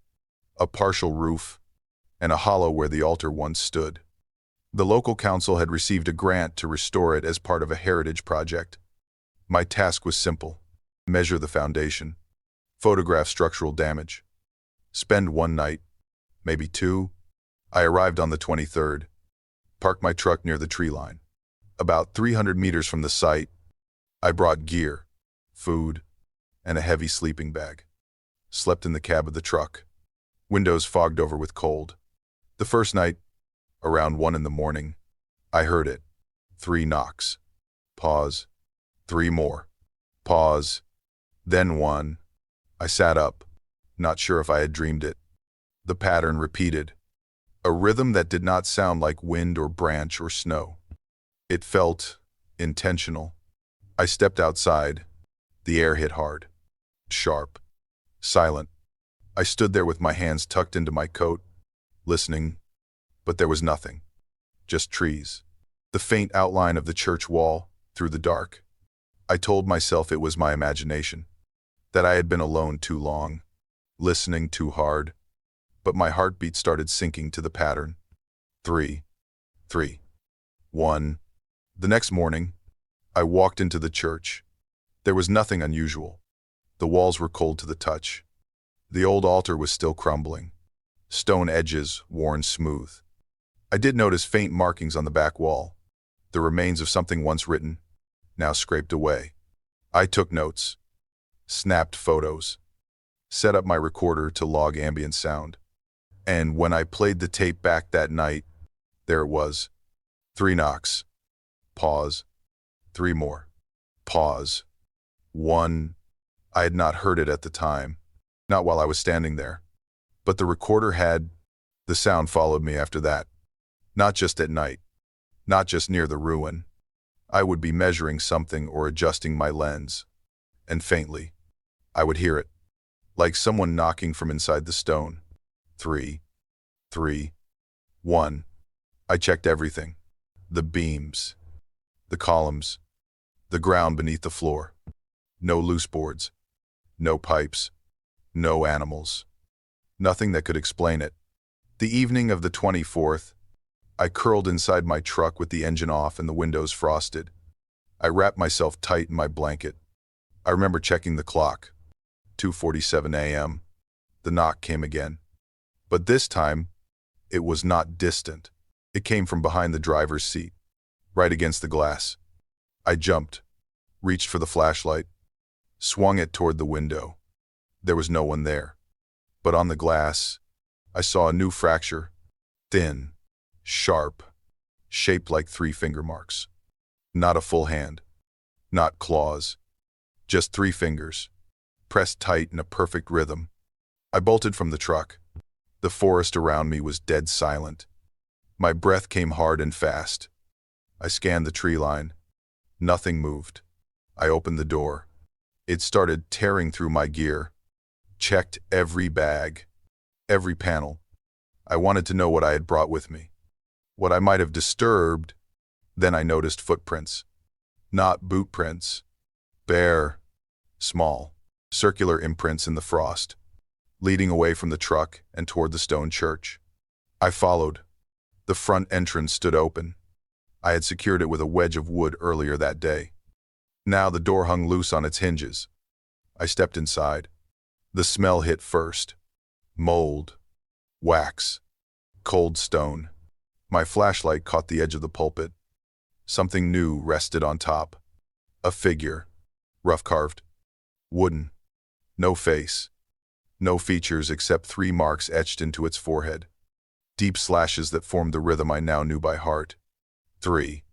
a partial roof, and a hollow where the altar once stood. The local council had received a grant to restore it as part of a heritage project. My task was simple: measure the foundation, photograph structural damage, spend 1 night, maybe 2. I arrived on the 23rd, parked my truck near the tree line. About 300 meters from the site, I brought gear, food, and a heavy sleeping bag. Slept in the cab of the truck, windows fogged over with cold. The first night, around 1 in the morning, I heard it. 3 knocks. Pause. 3 more. Pause. Then 1. I sat up, not sure if I had dreamed it. The pattern repeated, a rhythm that did not sound like wind or branch or snow. It felt intentional. I stepped outside. The air hit hard, sharp, silent. I stood there with my hands tucked into my coat, listening, but there was nothing. Just trees. The faint outline of the church wall through the dark. I told myself it was my imagination, that I had been alone too long, listening too hard, but my heartbeat started sinking to the pattern. 3, 3, 1. The next morning, I walked into the church. There was nothing unusual. The walls were cold to the touch. The old altar was still crumbling, stone edges worn smooth. I did notice faint markings on the back wall, the remains of something once written, now scraped away. I took notes, snapped photos, set up my recorder to log ambient sound. And when I played the tape back that night, there it was. 3 knocks. Pause. 3 more. Pause. 1. I had not heard it at the time, not while I was standing there. But the recorder had. The sound followed me after that. Not just at night. Not just near the ruin. I would be measuring something or adjusting my lens. And faintly, I would hear it, like someone knocking from inside the stone. 3, 3, 1. I checked everything. The beams, the columns, the ground beneath the floor. No loose boards, no pipes, no animals. Nothing that could explain it. The evening of the 24th, I curled inside my truck with the engine off and the windows frosted. I wrapped myself tight in my blanket. I remember checking the clock. 2:47 a.m. The knock came again. But this time, it was not distant. It came from behind the driver's seat, right against the glass. I jumped, reached for the flashlight, swung it toward the window. There was no one there. But on the glass, I saw a new fracture, thin, sharp, shaped like 3 finger marks. Not a full hand, not claws, just 3 fingers, pressed tight in a perfect rhythm. I bolted from the truck. The forest around me was dead silent. My breath came hard and fast. I scanned the tree line. Nothing moved. I opened the door. It started tearing through my gear. Checked every bag, every panel, I wanted to know what I had brought with me, what I might have disturbed. Then I noticed footprints. Not boot prints. Bare, small, circular imprints in the frost, leading away from the truck and toward the stone church. I followed. The front entrance stood open. I had secured it with a wedge of wood earlier that day. Now the door hung loose on its hinges. I stepped inside. The smell hit first. Mold, wax, cold stone. My flashlight caught the edge of the pulpit. Something new rested on top. A figure, rough-carved, wooden, no face, no features except 3 marks etched into its forehead. Deep slashes that formed the rhythm I now knew by heart. 3,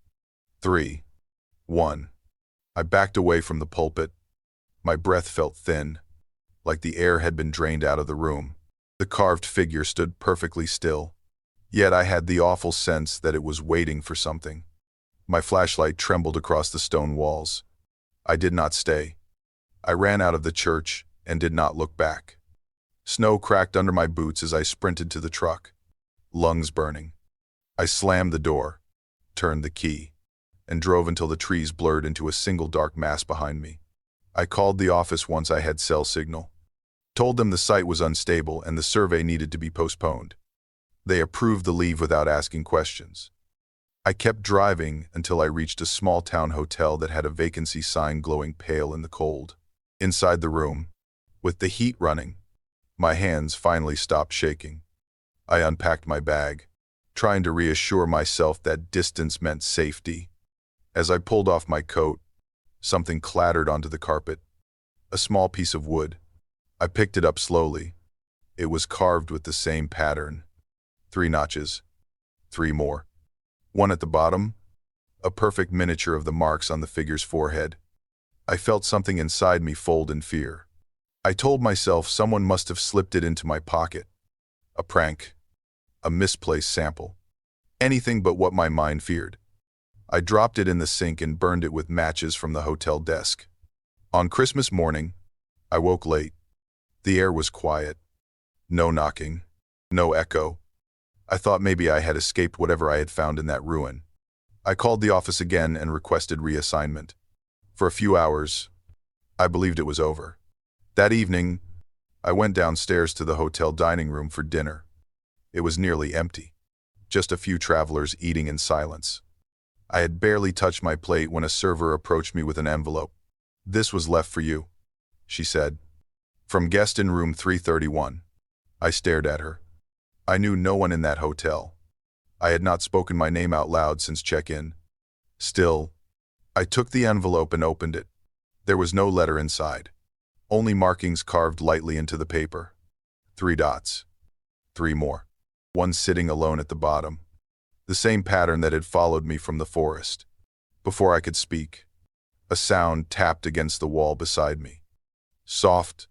3, 1. I backed away from the pulpit. My breath felt thin, like the air had been drained out of the room. The carved figure stood perfectly still, yet I had the awful sense that it was waiting for something. My flashlight trembled across the stone walls. I did not stay. I ran out of the church and did not look back. Snow cracked under my boots as I sprinted to the truck, lungs burning. I slammed the door, turned the key, and drove until the trees blurred into a single dark mass behind me. I called the office once I had cell signal, told them the site was unstable and the survey needed to be postponed. They approved the leave without asking questions. I kept driving until I reached a small-town hotel that had a vacancy sign glowing pale in the cold. Inside the room, with the heat running, my hands finally stopped shaking. I unpacked my bag, trying to reassure myself that distance meant safety. As I pulled off my coat, something clattered onto the carpet. A small piece of wood. I picked it up slowly. It was carved with the same pattern. 3 notches. 3 more. 1 at the bottom. A perfect miniature of the marks on the figure's forehead. I felt something inside me fold in fear. I told myself someone must have slipped it into my pocket. A prank. A misplaced sample. Anything but what my mind feared. I dropped it in the sink and burned it with matches from the hotel desk. On Christmas morning, I woke late. The air was quiet. No knocking. No echo. I thought maybe I had escaped whatever I had found in that ruin. I called the office again and requested reassignment. For a few hours, I believed it was over. That evening, I went downstairs to the hotel dining room for dinner. It was nearly empty. Just a few travelers eating in silence. I had barely touched my plate when a server approached me with an envelope. "This was left for you," she said. "From guest in room 331. I stared at her. I knew no one in that hotel. I had not spoken my name out loud since check-in. Still, I took the envelope and opened it. There was no letter inside. Only markings carved lightly into the paper. 3 dots. 3 more. 1 sitting alone at the bottom. The same pattern that had followed me from the forest. Before I could speak, a sound tapped against the wall beside me. Soft,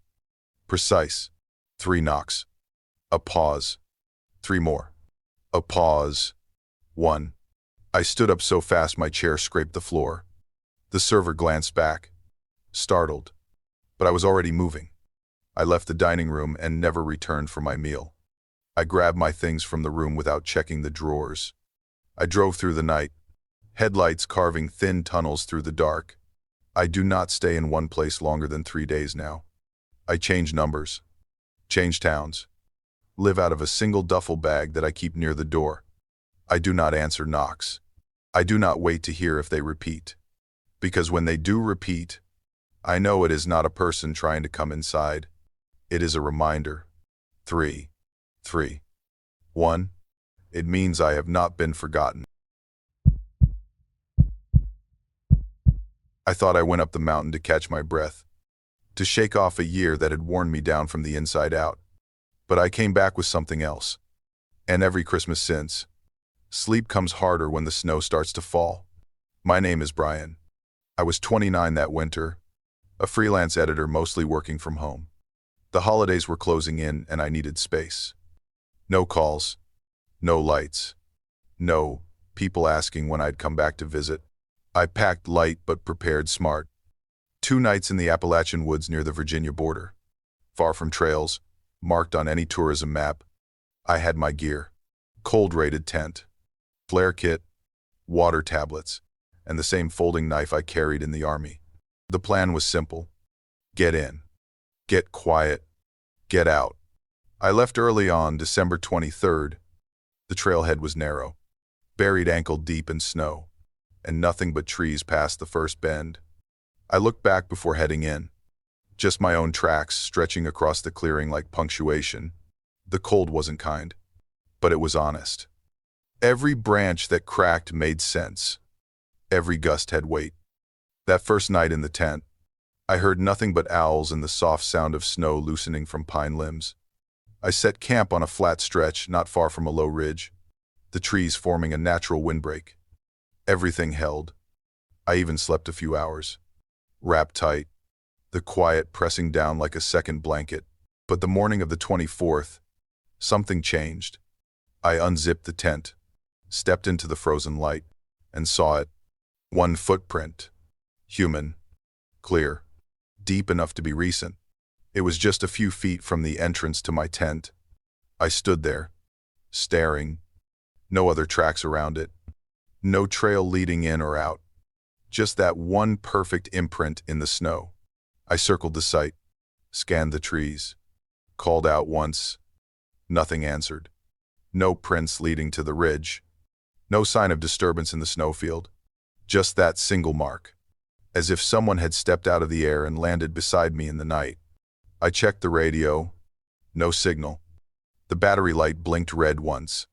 precise. 3 knocks. A pause. 3 more. A pause. 1. I stood up so fast my chair scraped the floor. The server glanced back, startled, but I was already moving. I left the dining room and never returned for my meal. I grabbed my things from the room without checking the drawers. I drove through the night, headlights carving thin tunnels through the dark. I do not stay in one place longer than 3 days now. I change numbers, change towns, live out of a single duffel bag that I keep near the door. I do not answer knocks. I do not wait to hear if they repeat. Because when they do repeat, I know it is not a person trying to come inside. It is a reminder. 3, 3, 1. It means I have not been forgotten. I thought I went up the mountain to catch my breath, to shake off a year that had worn me down from the inside out. But I came back with something else. And every Christmas since, sleep comes harder when the snow starts to fall. My name is Brian. I was 29 that winter, a freelance editor mostly working from home. The holidays were closing in and I needed space. No calls, no lights, no people asking when I'd come back to visit. I packed light but prepared smart. 2 nights in the Appalachian woods near the Virginia border, far from trails, marked on any tourism map. I had my gear: cold-rated tent, flare kit, water tablets, and the same folding knife I carried in the army. The plan was simple: get in, get quiet, get out. I left early on December 23rd. The trailhead was narrow, buried ankle-deep in snow, and nothing but trees past the first bend. I looked back before heading in. Just my own tracks stretching across the clearing like punctuation. The cold wasn't kind, but it was honest. Every branch that cracked made sense. Every gust had weight. That first night in the tent, I heard nothing but owls and the soft sound of snow loosening from pine limbs. I set camp on a flat stretch not far from a low ridge, the trees forming a natural windbreak. Everything held. I even slept a few hours, wrapped tight, the quiet pressing down like a second blanket. But the morning of the 24th, something changed. I unzipped the tent, stepped into the frozen light, and saw it. One footprint. Human. Clear. Deep enough to be recent. It was just a few feet from the entrance to my tent. I stood there, staring. No other tracks around it. No trail leading in or out. Just that one perfect imprint in the snow. I circled the site, scanned the trees, called out once. Nothing answered. No prints leading to the ridge. No sign of disturbance in the snowfield. Just that single mark, as if someone had stepped out of the air and landed beside me in the night. I checked the radio. No signal. The battery light blinked red once,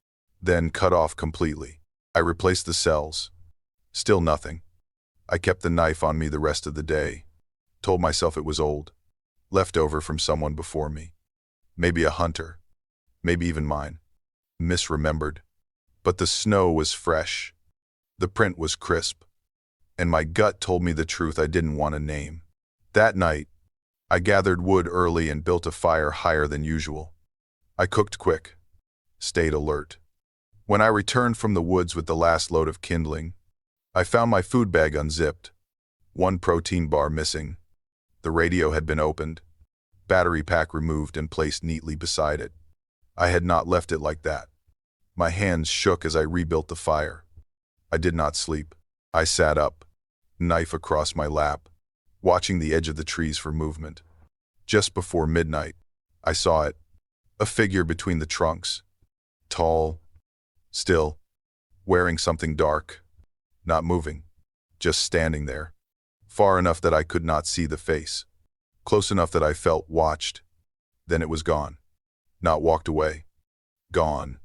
then cut off completely. I replaced the cells. Still nothing. I kept the knife on me the rest of the day. Told myself it was old, left over from someone before me. Maybe a hunter. Maybe even mine. Misremembered. But the snow was fresh. The print was crisp. And my gut told me the truth I didn't want to name. That night, I gathered wood early and built a fire higher than usual. I cooked quick, stayed alert. When I returned from the woods with the last load of kindling, I found my food bag unzipped, one protein bar missing. The radio had been opened, battery pack removed and placed neatly beside it. I had not left it like that. My hands shook as I rebuilt the fire. I did not sleep. I sat up, knife across my lap, watching the edge of the trees for movement. Just before midnight, I saw it, a figure between the trunks. Tall, still, wearing something dark, not moving, just standing there. Far enough that I could not see the face, close enough that I felt watched. Then it was gone. Not walked away. Gone.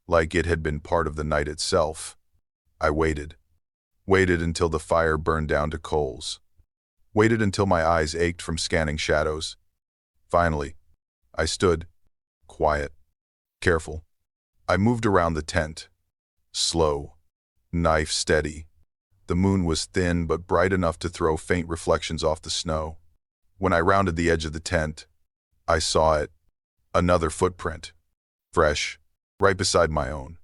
Like it had been part of the night itself. I waited. Waited until the fire burned down to coals. Waited until my eyes ached from scanning shadows. Finally, I stood, quiet, careful. I moved around the tent, slow, knife steady. The moon was thin but bright enough to throw faint reflections off the snow. When I rounded the edge of the tent, I saw it. Another footprint. Fresh, right beside my own.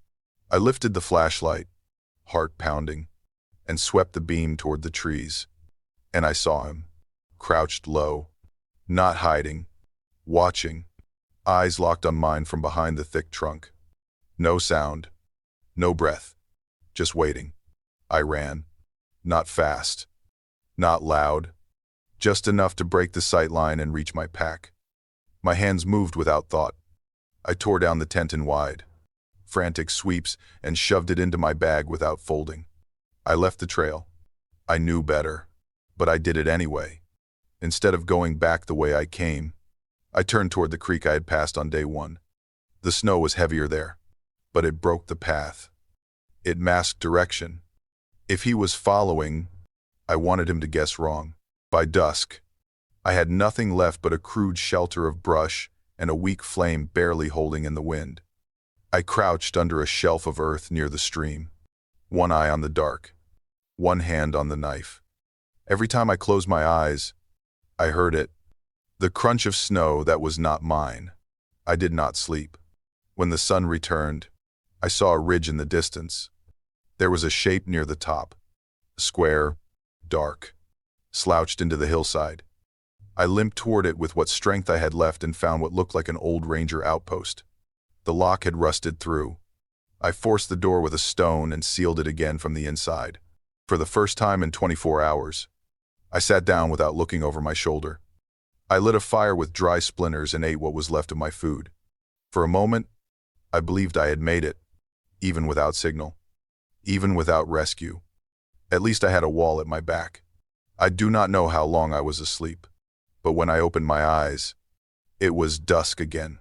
I lifted the flashlight, heart pounding, and swept the beam toward the trees. And I saw him, crouched low, not hiding, watching, eyes locked on mine from behind the thick trunk. No sound, no breath, just waiting. I ran. Not fast, not loud, just enough to break the sight line and reach my pack. My hands moved without thought. I tore down the tent in wide, frantic sweeps, and shoved it into my bag without folding. I left the trail. I knew better, but I did it anyway. Instead of going back the way I came, I turned toward the creek I had passed on day one. The snow was heavier there, but it broke the path. It masked direction. If he was following, I wanted him to guess wrong. By dusk, I had nothing left but a crude shelter of brush and a weak flame barely holding in the wind. I crouched under a shelf of earth near the stream, one eye on the dark, one hand on the knife. Every time I closed my eyes, I heard it, the crunch of snow that was not mine. I did not sleep. When the sun returned, I saw a ridge in the distance. There was a shape near the top, square, dark, slouched into the hillside. I limped toward it with what strength I had left and found what looked like an old ranger outpost. The lock had rusted through. I forced the door with a stone and sealed it again from the inside. For the first time in 24 hours, I sat down without looking over my shoulder. I lit a fire with dry splinters and ate what was left of my food. For a moment, I believed I had made it, even without signal, even without rescue. At least I had a wall at my back. I do not know how long I was asleep, but when I opened my eyes, it was dusk again,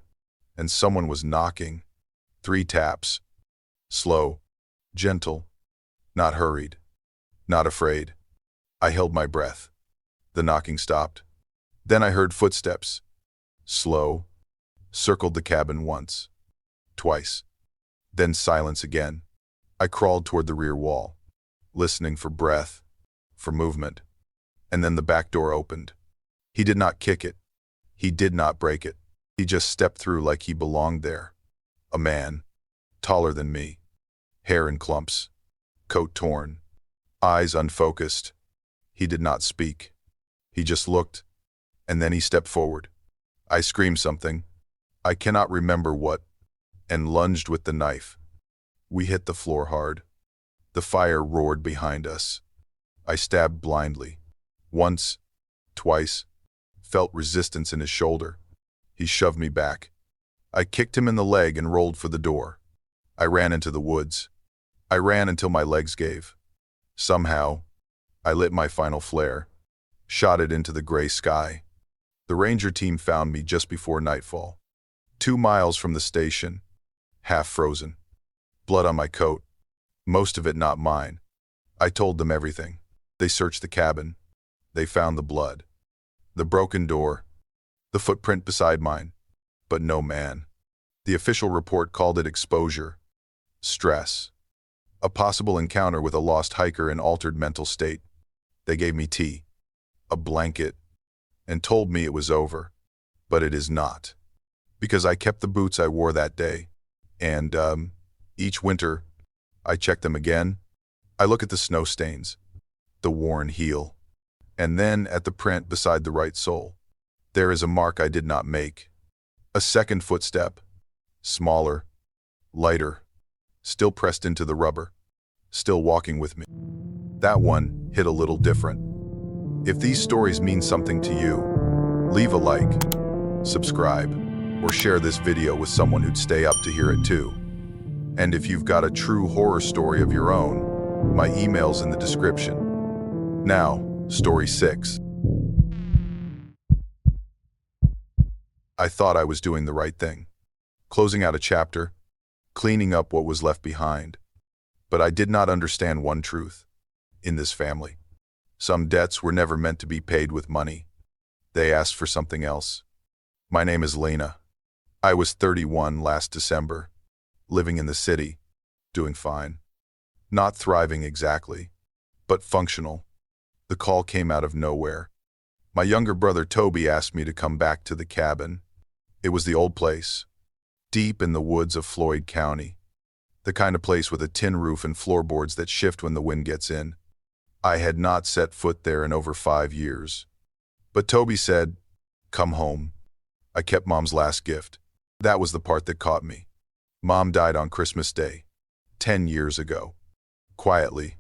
and someone was knocking. 3 taps. Slow, gentle, not hurried, not afraid. I held my breath. The knocking stopped. Then I heard footsteps. Slow, circled the cabin once, twice. Then silence again. I crawled toward the rear wall, listening for breath, for movement. And then the back door opened. He did not kick it. He did not break it. He just stepped through like he belonged there. A man, taller than me, hair in clumps, coat torn, eyes unfocused. He did not speak. He just looked, and then he stepped forward. I screamed something, I cannot remember what, and lunged with the knife. We hit the floor hard. The fire roared behind us. I stabbed blindly. Once, twice, felt resistance in his shoulder. He shoved me back. I kicked him in the leg and rolled for the door. I ran into the woods. I ran until my legs gave. Somehow, I lit my final flare, shot it into the gray sky. The ranger team found me just before nightfall. 2 miles from the station, half frozen. Blood on my coat, most of it not mine. I told them everything. They searched the cabin. They found the blood, the broken door, the footprint beside mine, but no man. The official report called it exposure, stress, a possible encounter with a lost hiker in altered mental state. They gave me tea, a blanket, and told me it was over, but it is not. Because I kept the boots I wore that day, and, each winter, I check them again. I look at the snow stains, the worn heel, and then at the print beside the right sole. There is a mark I did not make. A second footstep, smaller, lighter, still pressed into the rubber, still walking with me. That one hit a little different. If these stories mean something to you, leave a like, subscribe, or share this video with someone who'd stay up to hear it too. And if you've got a true horror story of your own, my email's in the description. Now, Story 6. I thought I was doing the right thing, closing out a chapter, cleaning up what was left behind. But I did not understand one truth. In this family, some debts were never meant to be paid with money. They asked for something else. My name is Lena. I was 31 last December, living in the city, doing fine. Not thriving exactly, but functional. The call came out of nowhere. My younger brother Toby asked me to come back to the cabin. It was the old place, deep in the woods of Floyd County. The kind of place with a tin roof and floorboards that shift when the wind gets in. I had not set foot there in over 5 years. But Toby said, "Come home." I kept Mom's last gift. That was the part that caught me. Mom died on Christmas Day, 10 years ago. Quietly.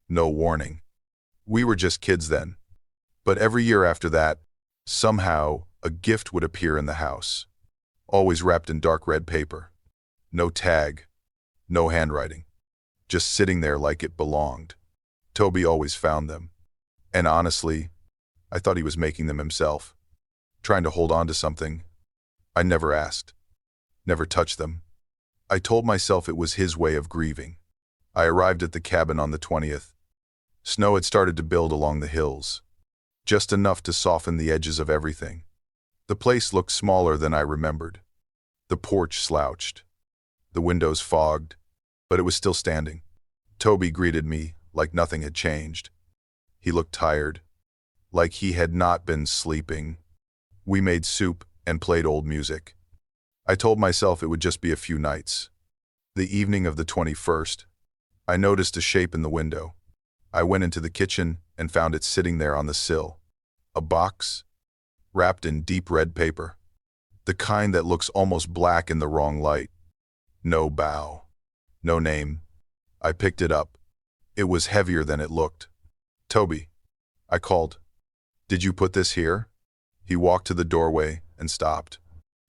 No warning. We were just kids then. But every year after that, somehow, a gift would appear in the house. Always wrapped in dark red paper. No tag. No handwriting. Just sitting there like it belonged. Toby always found them. And honestly, I thought he was making them himself. Trying to hold on to something. I never asked. Never touched them. I told myself it was his way of grieving. I arrived at the cabin on the 20th. Snow had started to build along the hills. Just enough to soften the edges of everything. The place looked smaller than I remembered. The porch slouched. The windows fogged, but it was still standing. Toby greeted me like nothing had changed. He looked tired, like he had not been sleeping. We made soup and played old music. I told myself it would just be a few nights. The evening of the 21st, I noticed a shape in the window. I went into the kitchen and found it sitting there on the sill. A box, wrapped in deep red paper. The kind that looks almost black in the wrong light. No bow. No name. I picked it up. It was heavier than it looked. "Toby," I called. "Did you put this here?" He walked to the doorway and stopped.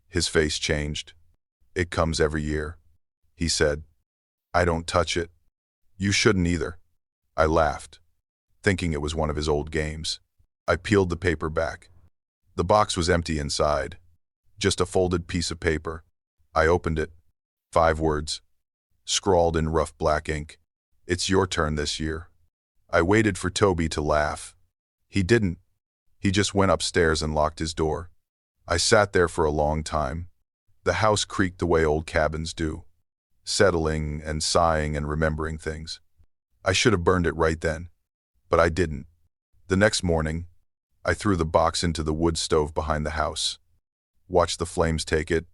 His face changed. "It comes every year," he said. "I don't touch it. You shouldn't either." I laughed, thinking it was one of his old games. I peeled the paper back. The box was empty inside, just a folded piece of paper. I opened it. 5 words, scrawled in rough black ink. "It's your turn this year." I waited for Toby to laugh. He didn't. He just went upstairs and locked his door. I sat there for a long time. The house creaked the way old cabins do, settling and sighing and remembering things. I should have burned it right then, but I didn't. The next morning, I threw the box into the wood stove behind the house. Watched the flames take it.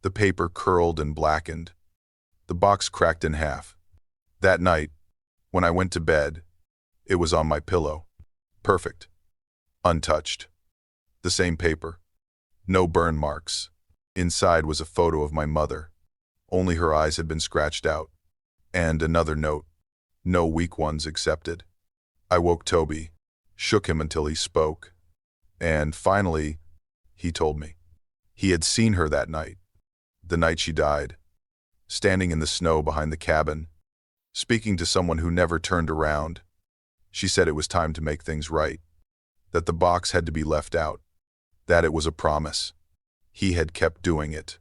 The paper curled and blackened. The box cracked in half. That night, when I went to bed, it was on my pillow. Perfect. Untouched. The same paper. No burn marks. Inside was a photo of my mother. Only her eyes had been scratched out. And another note. No weak ones accepted. I woke Toby, shook him until he spoke. And finally, he told me. He had seen her that night. The night she died. Standing in the snow behind the cabin. Speaking to someone who never turned around. She said it was time to make things right. That the box had to be left out. That it was a promise. He had kept doing it.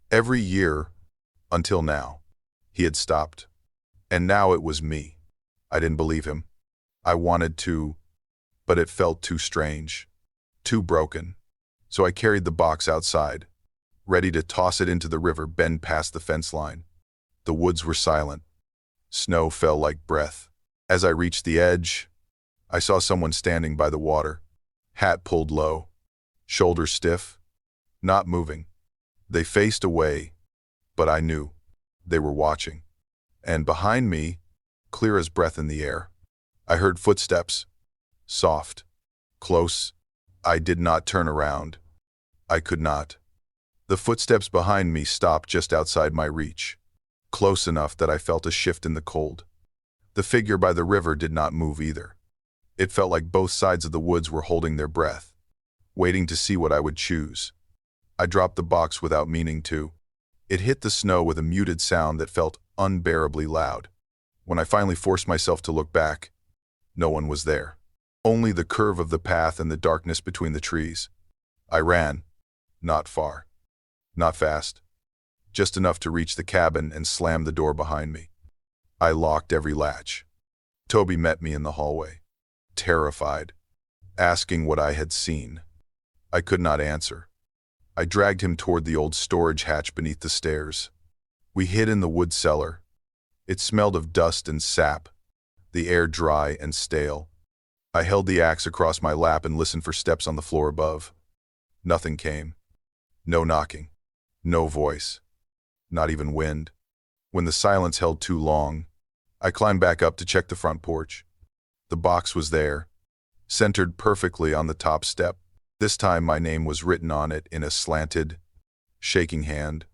Every year, until now. He had stopped. And now it was me. I didn't believe him. I wanted to, but it felt too strange. Too broken. So I carried the box outside, ready to toss it into the river bend past the fence line. The woods were silent. Snow fell like breath. As I reached the edge, I saw someone standing by the water, hat pulled low, shoulders stiff, not moving. They faced away, but I knew they were watching. And behind me, clear as breath in the air, I heard footsteps, soft, close. I did not turn around. I could not. The footsteps behind me stopped just outside my reach, close enough that I felt a shift in the cold. The figure by the river did not move either. It felt like both sides of the woods were holding their breath, waiting to see what I would choose. I dropped the box without meaning to. It hit the snow with a muted sound that felt unbearably loud. When I finally forced myself to look back, no one was there. Only the curve of the path and the darkness between the trees. I ran. Not far. Not fast. Just enough to reach the cabin and slam the door behind me. I locked every latch. Toby met me in the hallway, terrified, asking what I had seen. I could not answer. I dragged him toward the old storage hatch beneath the stairs. We hid in the wood cellar. It smelled of dust and sap, the air dry and stale. I held the axe across my lap and listened for steps on the floor above. Nothing came. No knocking. No voice. Not even wind. When the silence held too long, I climbed back up to check the front porch. The box was there, centered perfectly on the top step. This time my name was written on it in a slanted, shaking hand.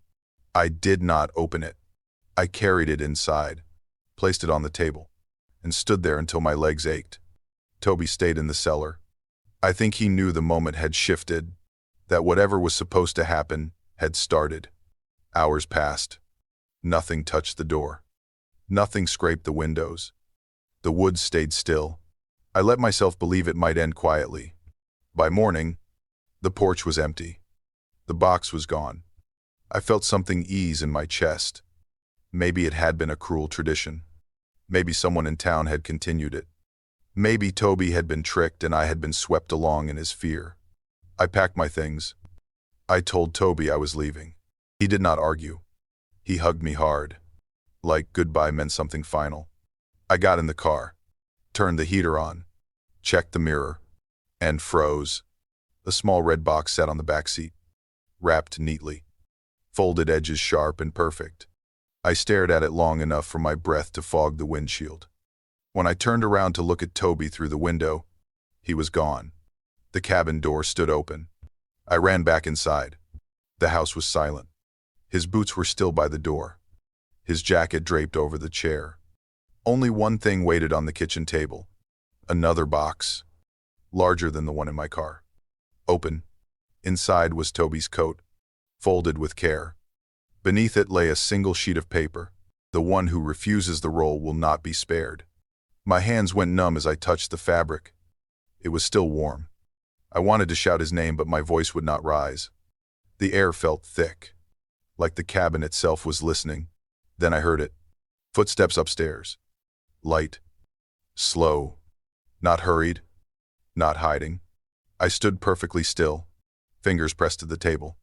I did not open it. I carried it inside, placed it on the table, and stood there until my legs ached. Toby stayed in the cellar. I think he knew the moment had shifted, that whatever was supposed to happen had started. Hours passed. Nothing touched the door. Nothing scraped the windows. The woods stayed still. I let myself believe it might end quietly. By morning, the porch was empty. The box was gone. I felt something ease in my chest. Maybe it had been a cruel tradition. Maybe someone in town had continued it. Maybe Toby had been tricked and I had been swept along in his fear. I packed my things. I told Toby I was leaving. He did not argue. He hugged me hard, like goodbye meant something final. I got in the car, turned the heater on, checked the mirror, and froze. A small red box sat on the back seat, wrapped neatly, folded edges sharp and perfect. I stared at it long enough for my breath to fog the windshield. When I turned around to look at Toby through the window, he was gone. The cabin door stood open. I ran back inside. The house was silent. His boots were still by the door. his jacket draped over the chair. Only one thing waited on the kitchen table. Another box, larger than the one in my car. Open. Inside was Toby's coat, folded with care. Beneath it lay a single sheet of paper. The one who refuses the roll will not be spared. My hands went numb as I touched the fabric. It was still warm. I wanted to shout his name, but my voice would not rise. The air felt thick, like the cabin itself was listening. Then I heard it. Footsteps upstairs. Light. Slow. Not hurried. Not hiding. I stood perfectly still, fingers pressed to the table.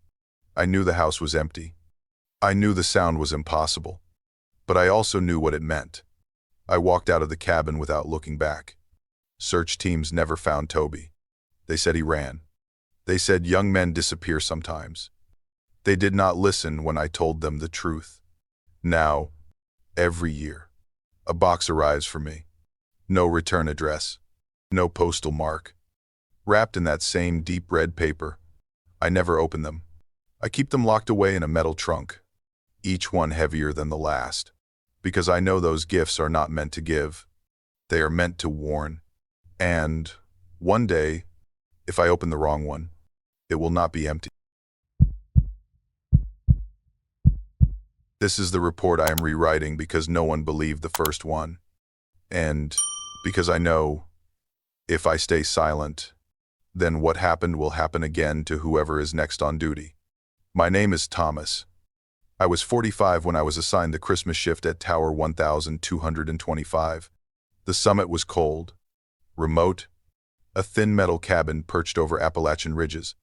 I knew the house was empty. I knew the sound was impossible. But I also knew what it meant. I walked out of the cabin without looking back. Search teams never found Toby. They said he ran. They said young men disappear sometimes. They did not listen when I told them the truth. Now, every year, a box arrives for me. No return address. No postal mark. Wrapped in that same deep red paper. I never open them. I keep them locked away in a metal trunk, each one heavier than the last, because I know those gifts are not meant to give. They are meant to warn. And one day, if I open the wrong one, it will not be empty. This is the report I am rewriting because no one believed the first one. And because I know, if I stay silent, then what happened will happen again to whoever is next on duty. My name is Thomas. I was 45 when I was assigned the Christmas shift at Tower 1225. The summit was cold, remote, a thin metal cabin perched over Appalachian ridges.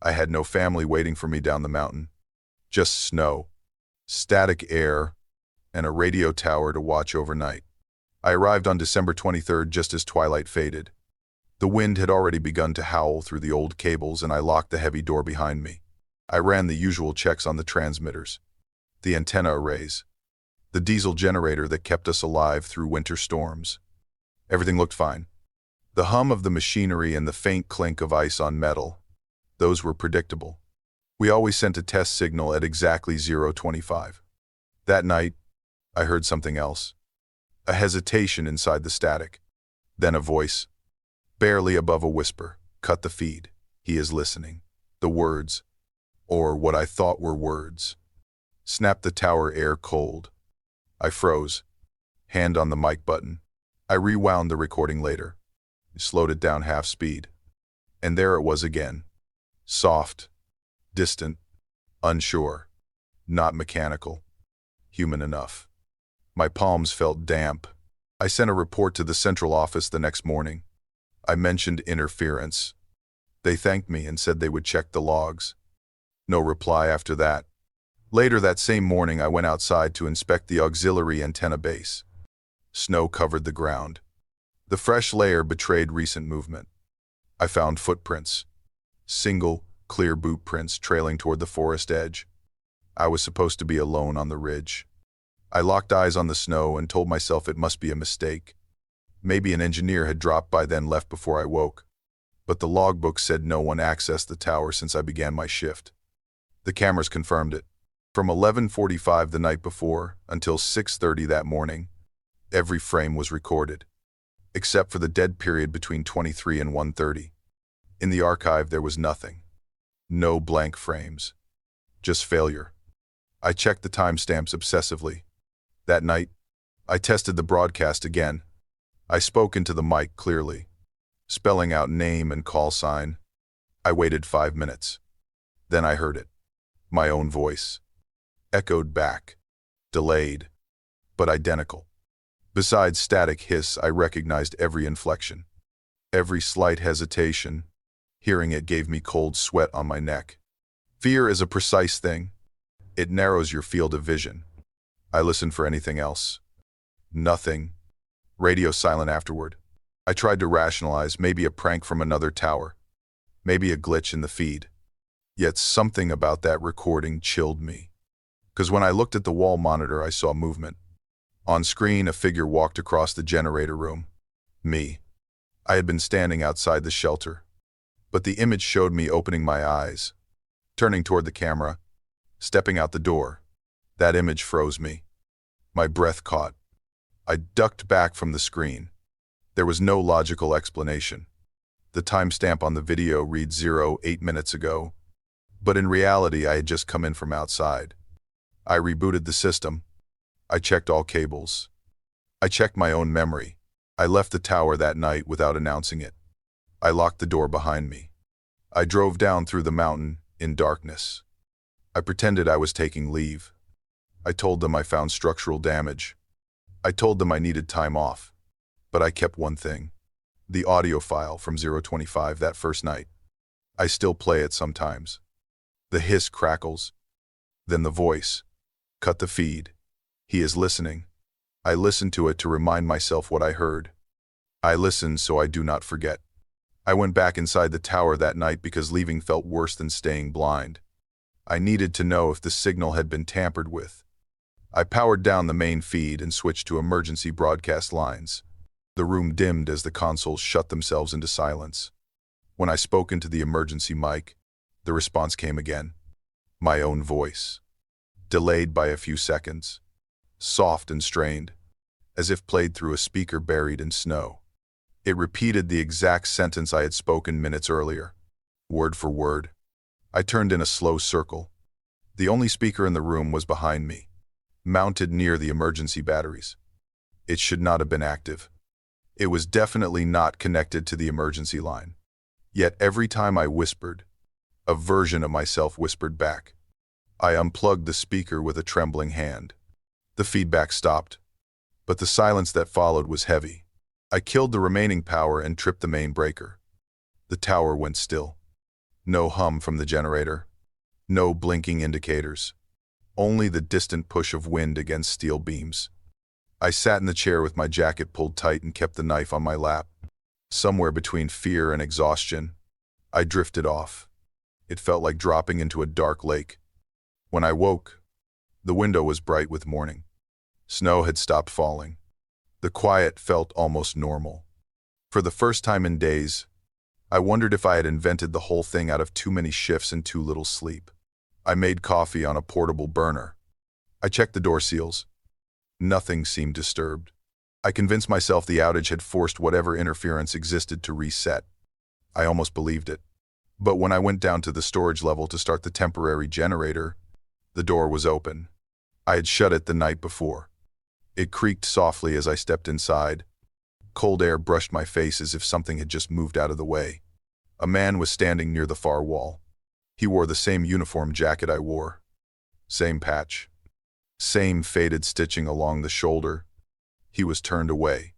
I had no family waiting for me down the mountain. Just snow, static air, and a radio tower to watch overnight. I arrived on December 23rd just as twilight faded. The wind had already begun to howl through the old cables, and I locked the heavy door behind me. I ran the usual checks on the transmitters, the antenna arrays, the diesel generator that kept us alive through winter storms. Everything looked fine. The hum of the machinery and the faint clink of ice on metal, those were predictable. We always sent a test signal at exactly 0:25. That night, I heard something else. A hesitation inside the static. Then a voice, barely above a whisper, cut the feed. He is listening. The words, or what I thought were words, snapped the tower air cold. I froze, hand on the mic button. I rewound the recording later, slowed it down half speed. And there it was again. Soft, distant, unsure, not mechanical, human enough. My palms felt damp. I sent a report to the central office the next morning. I mentioned interference. They thanked me and said they would check the logs. No reply after that. Later that same morning, I went outside to inspect the auxiliary antenna base. Snow covered the ground. The fresh layer betrayed recent movement. I found footprints. Single, clear boot prints trailing toward the forest edge. I was supposed to be alone on the ridge. I locked eyes on the snow and told myself it must be a mistake. Maybe an engineer had dropped by then, left before I woke. But the logbook said no one accessed the tower since I began my shift. The cameras confirmed it. From 11:45 the night before until 6:30 that morning, every frame was recorded, except for the dead period between 23 and 1:30. In the archive there was nothing. No blank frames. Just failure. I checked the timestamps obsessively. That night, I tested the broadcast again. I spoke into the mic clearly, spelling out name and call sign. I waited 5 minutes. Then I heard it. My own voice. Echoed back. Delayed, but identical. Besides static hiss, I recognized every inflection. Every slight hesitation. Hearing it gave me cold sweat on my neck. Fear is a precise thing. It narrows your field of vision. I listened for anything else. Nothing. Radio silent afterward. I tried to rationalize, maybe a prank from another tower. Maybe a glitch in the feed. Yet something about that recording chilled me. Because when I looked at the wall monitor, I saw movement. On screen, a figure walked across the generator room. Me. I had been standing outside the shelter. But the image showed me opening my eyes, turning toward the camera, stepping out the door. That image froze me. My breath caught. I ducked back from the screen. There was no logical explanation. The timestamp on the video reads 08 minutes ago, but in reality I had just come in from outside. I rebooted the system. I checked all cables. I checked my own memory. I left the tower that night without announcing it. I locked the door behind me. I drove down through the mountain in darkness. I pretended I was taking leave. I told them I found structural damage. I told them I needed time off. But I kept one thing. The audio file from 025 that first night. I still play it sometimes. The hiss crackles. Then the voice. Cut the feed. He is listening. I listen to it to remind myself what I heard. I listen so I do not forget. I went back inside the tower that night because leaving felt worse than staying blind. I needed to know if the signal had been tampered with. I powered down the main feed and switched to emergency broadcast lines. The room dimmed as the consoles shut themselves into silence. When I spoke into the emergency mic, the response came again. My own voice. Delayed by a few seconds. Soft and strained, as if played through a speaker buried in snow. It repeated the exact sentence I had spoken minutes earlier, word for word. I turned in a slow circle. The only speaker in the room was behind me, mounted near the emergency batteries. It should not have been active. It was definitely not connected to the emergency line. Yet every time I whispered, a version of myself whispered back. I unplugged the speaker with a trembling hand. The feedback stopped, but the silence that followed was heavy. I killed the remaining power and tripped the main breaker. The tower went still. No hum from the generator. No blinking indicators. Only the distant push of wind against steel beams. I sat in the chair with my jacket pulled tight and kept the knife on my lap. Somewhere between fear and exhaustion, I drifted off. It felt like dropping into a dark lake. When I woke, the window was bright with morning. Snow had stopped falling. The quiet felt almost normal. For the first time in days, I wondered if I had invented the whole thing out of too many shifts and too little sleep. I made coffee on a portable burner. I checked the door seals. Nothing seemed disturbed. I convinced myself the outage had forced whatever interference existed to reset. I almost believed it. But when I went down to the storage level to start the temporary generator, the door was open. I had shut it the night before. It creaked softly as I stepped inside. Cold air brushed my face as if something had just moved out of the way. A man was standing near the far wall. He wore the same uniform jacket I wore. Same patch. Same faded stitching along the shoulder. He was turned away,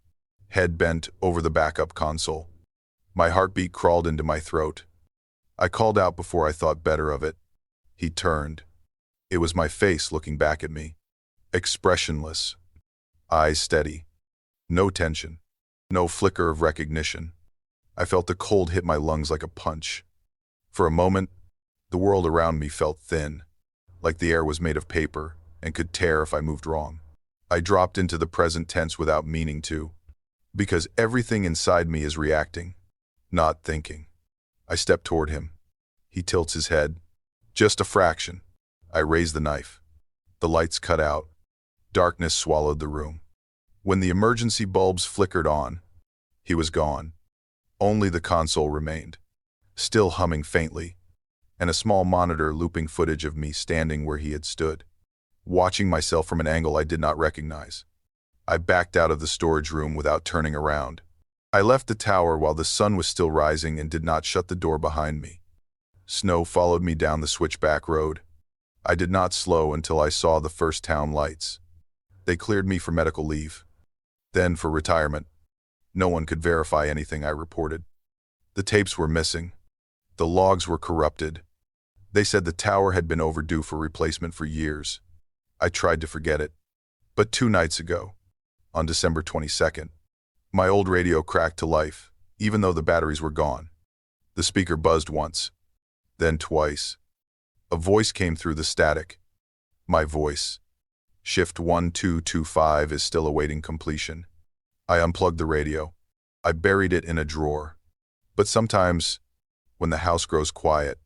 head bent over the backup console. My heartbeat crawled into my throat. I called out before I thought better of it. He turned. It was my face looking back at me. Expressionless. Eyes steady. No tension. No flicker of recognition. I felt the cold hit my lungs like a punch. For a moment, the world around me felt thin, like the air was made of paper and could tear if I moved wrong. I dropped into the present tense without meaning to, because everything inside me is reacting, not thinking. I step toward him. He tilts his head. Just a fraction. I raise the knife. The lights cut out. Darkness swallowed the room. When the emergency bulbs flickered on, he was gone. Only the console remained, still humming faintly, and a small monitor looping footage of me standing where he had stood, watching myself from an angle I did not recognize. I backed out of the storage room without turning around. I left the tower while the sun was still rising and did not shut the door behind me. Snow followed me down the switchback road. I did not slow until I saw the first town lights. They cleared me for medical leave. Then for retirement. No one could verify anything I reported. The tapes were missing. The logs were corrupted. They said the tower had been overdue for replacement for years. I tried to forget it. But 2 nights ago, on December 22nd, my old radio cracked to life, even though the batteries were gone. The speaker buzzed once, then twice. A voice came through the static. My voice. Shift 1225 is still awaiting completion. I unplugged the radio. I buried it in a drawer. But sometimes, when the house grows quiet,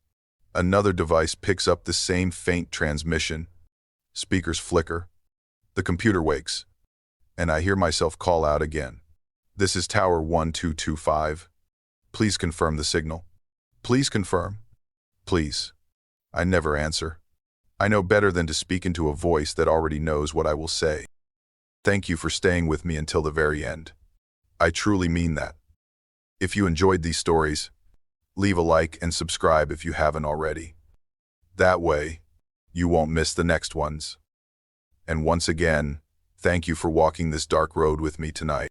another device picks up the same faint transmission. Speakers flicker. The computer wakes, and I hear myself call out again. This is Tower 1225. Please confirm the signal. Please confirm. Please. I never answer. I know better than to speak into a voice that already knows what I will say. Thank you for staying with me until the very end. I truly mean that. If you enjoyed these stories, leave a like and subscribe if you haven't already. That way, you won't miss the next ones. And once again, thank you for walking this dark road with me tonight.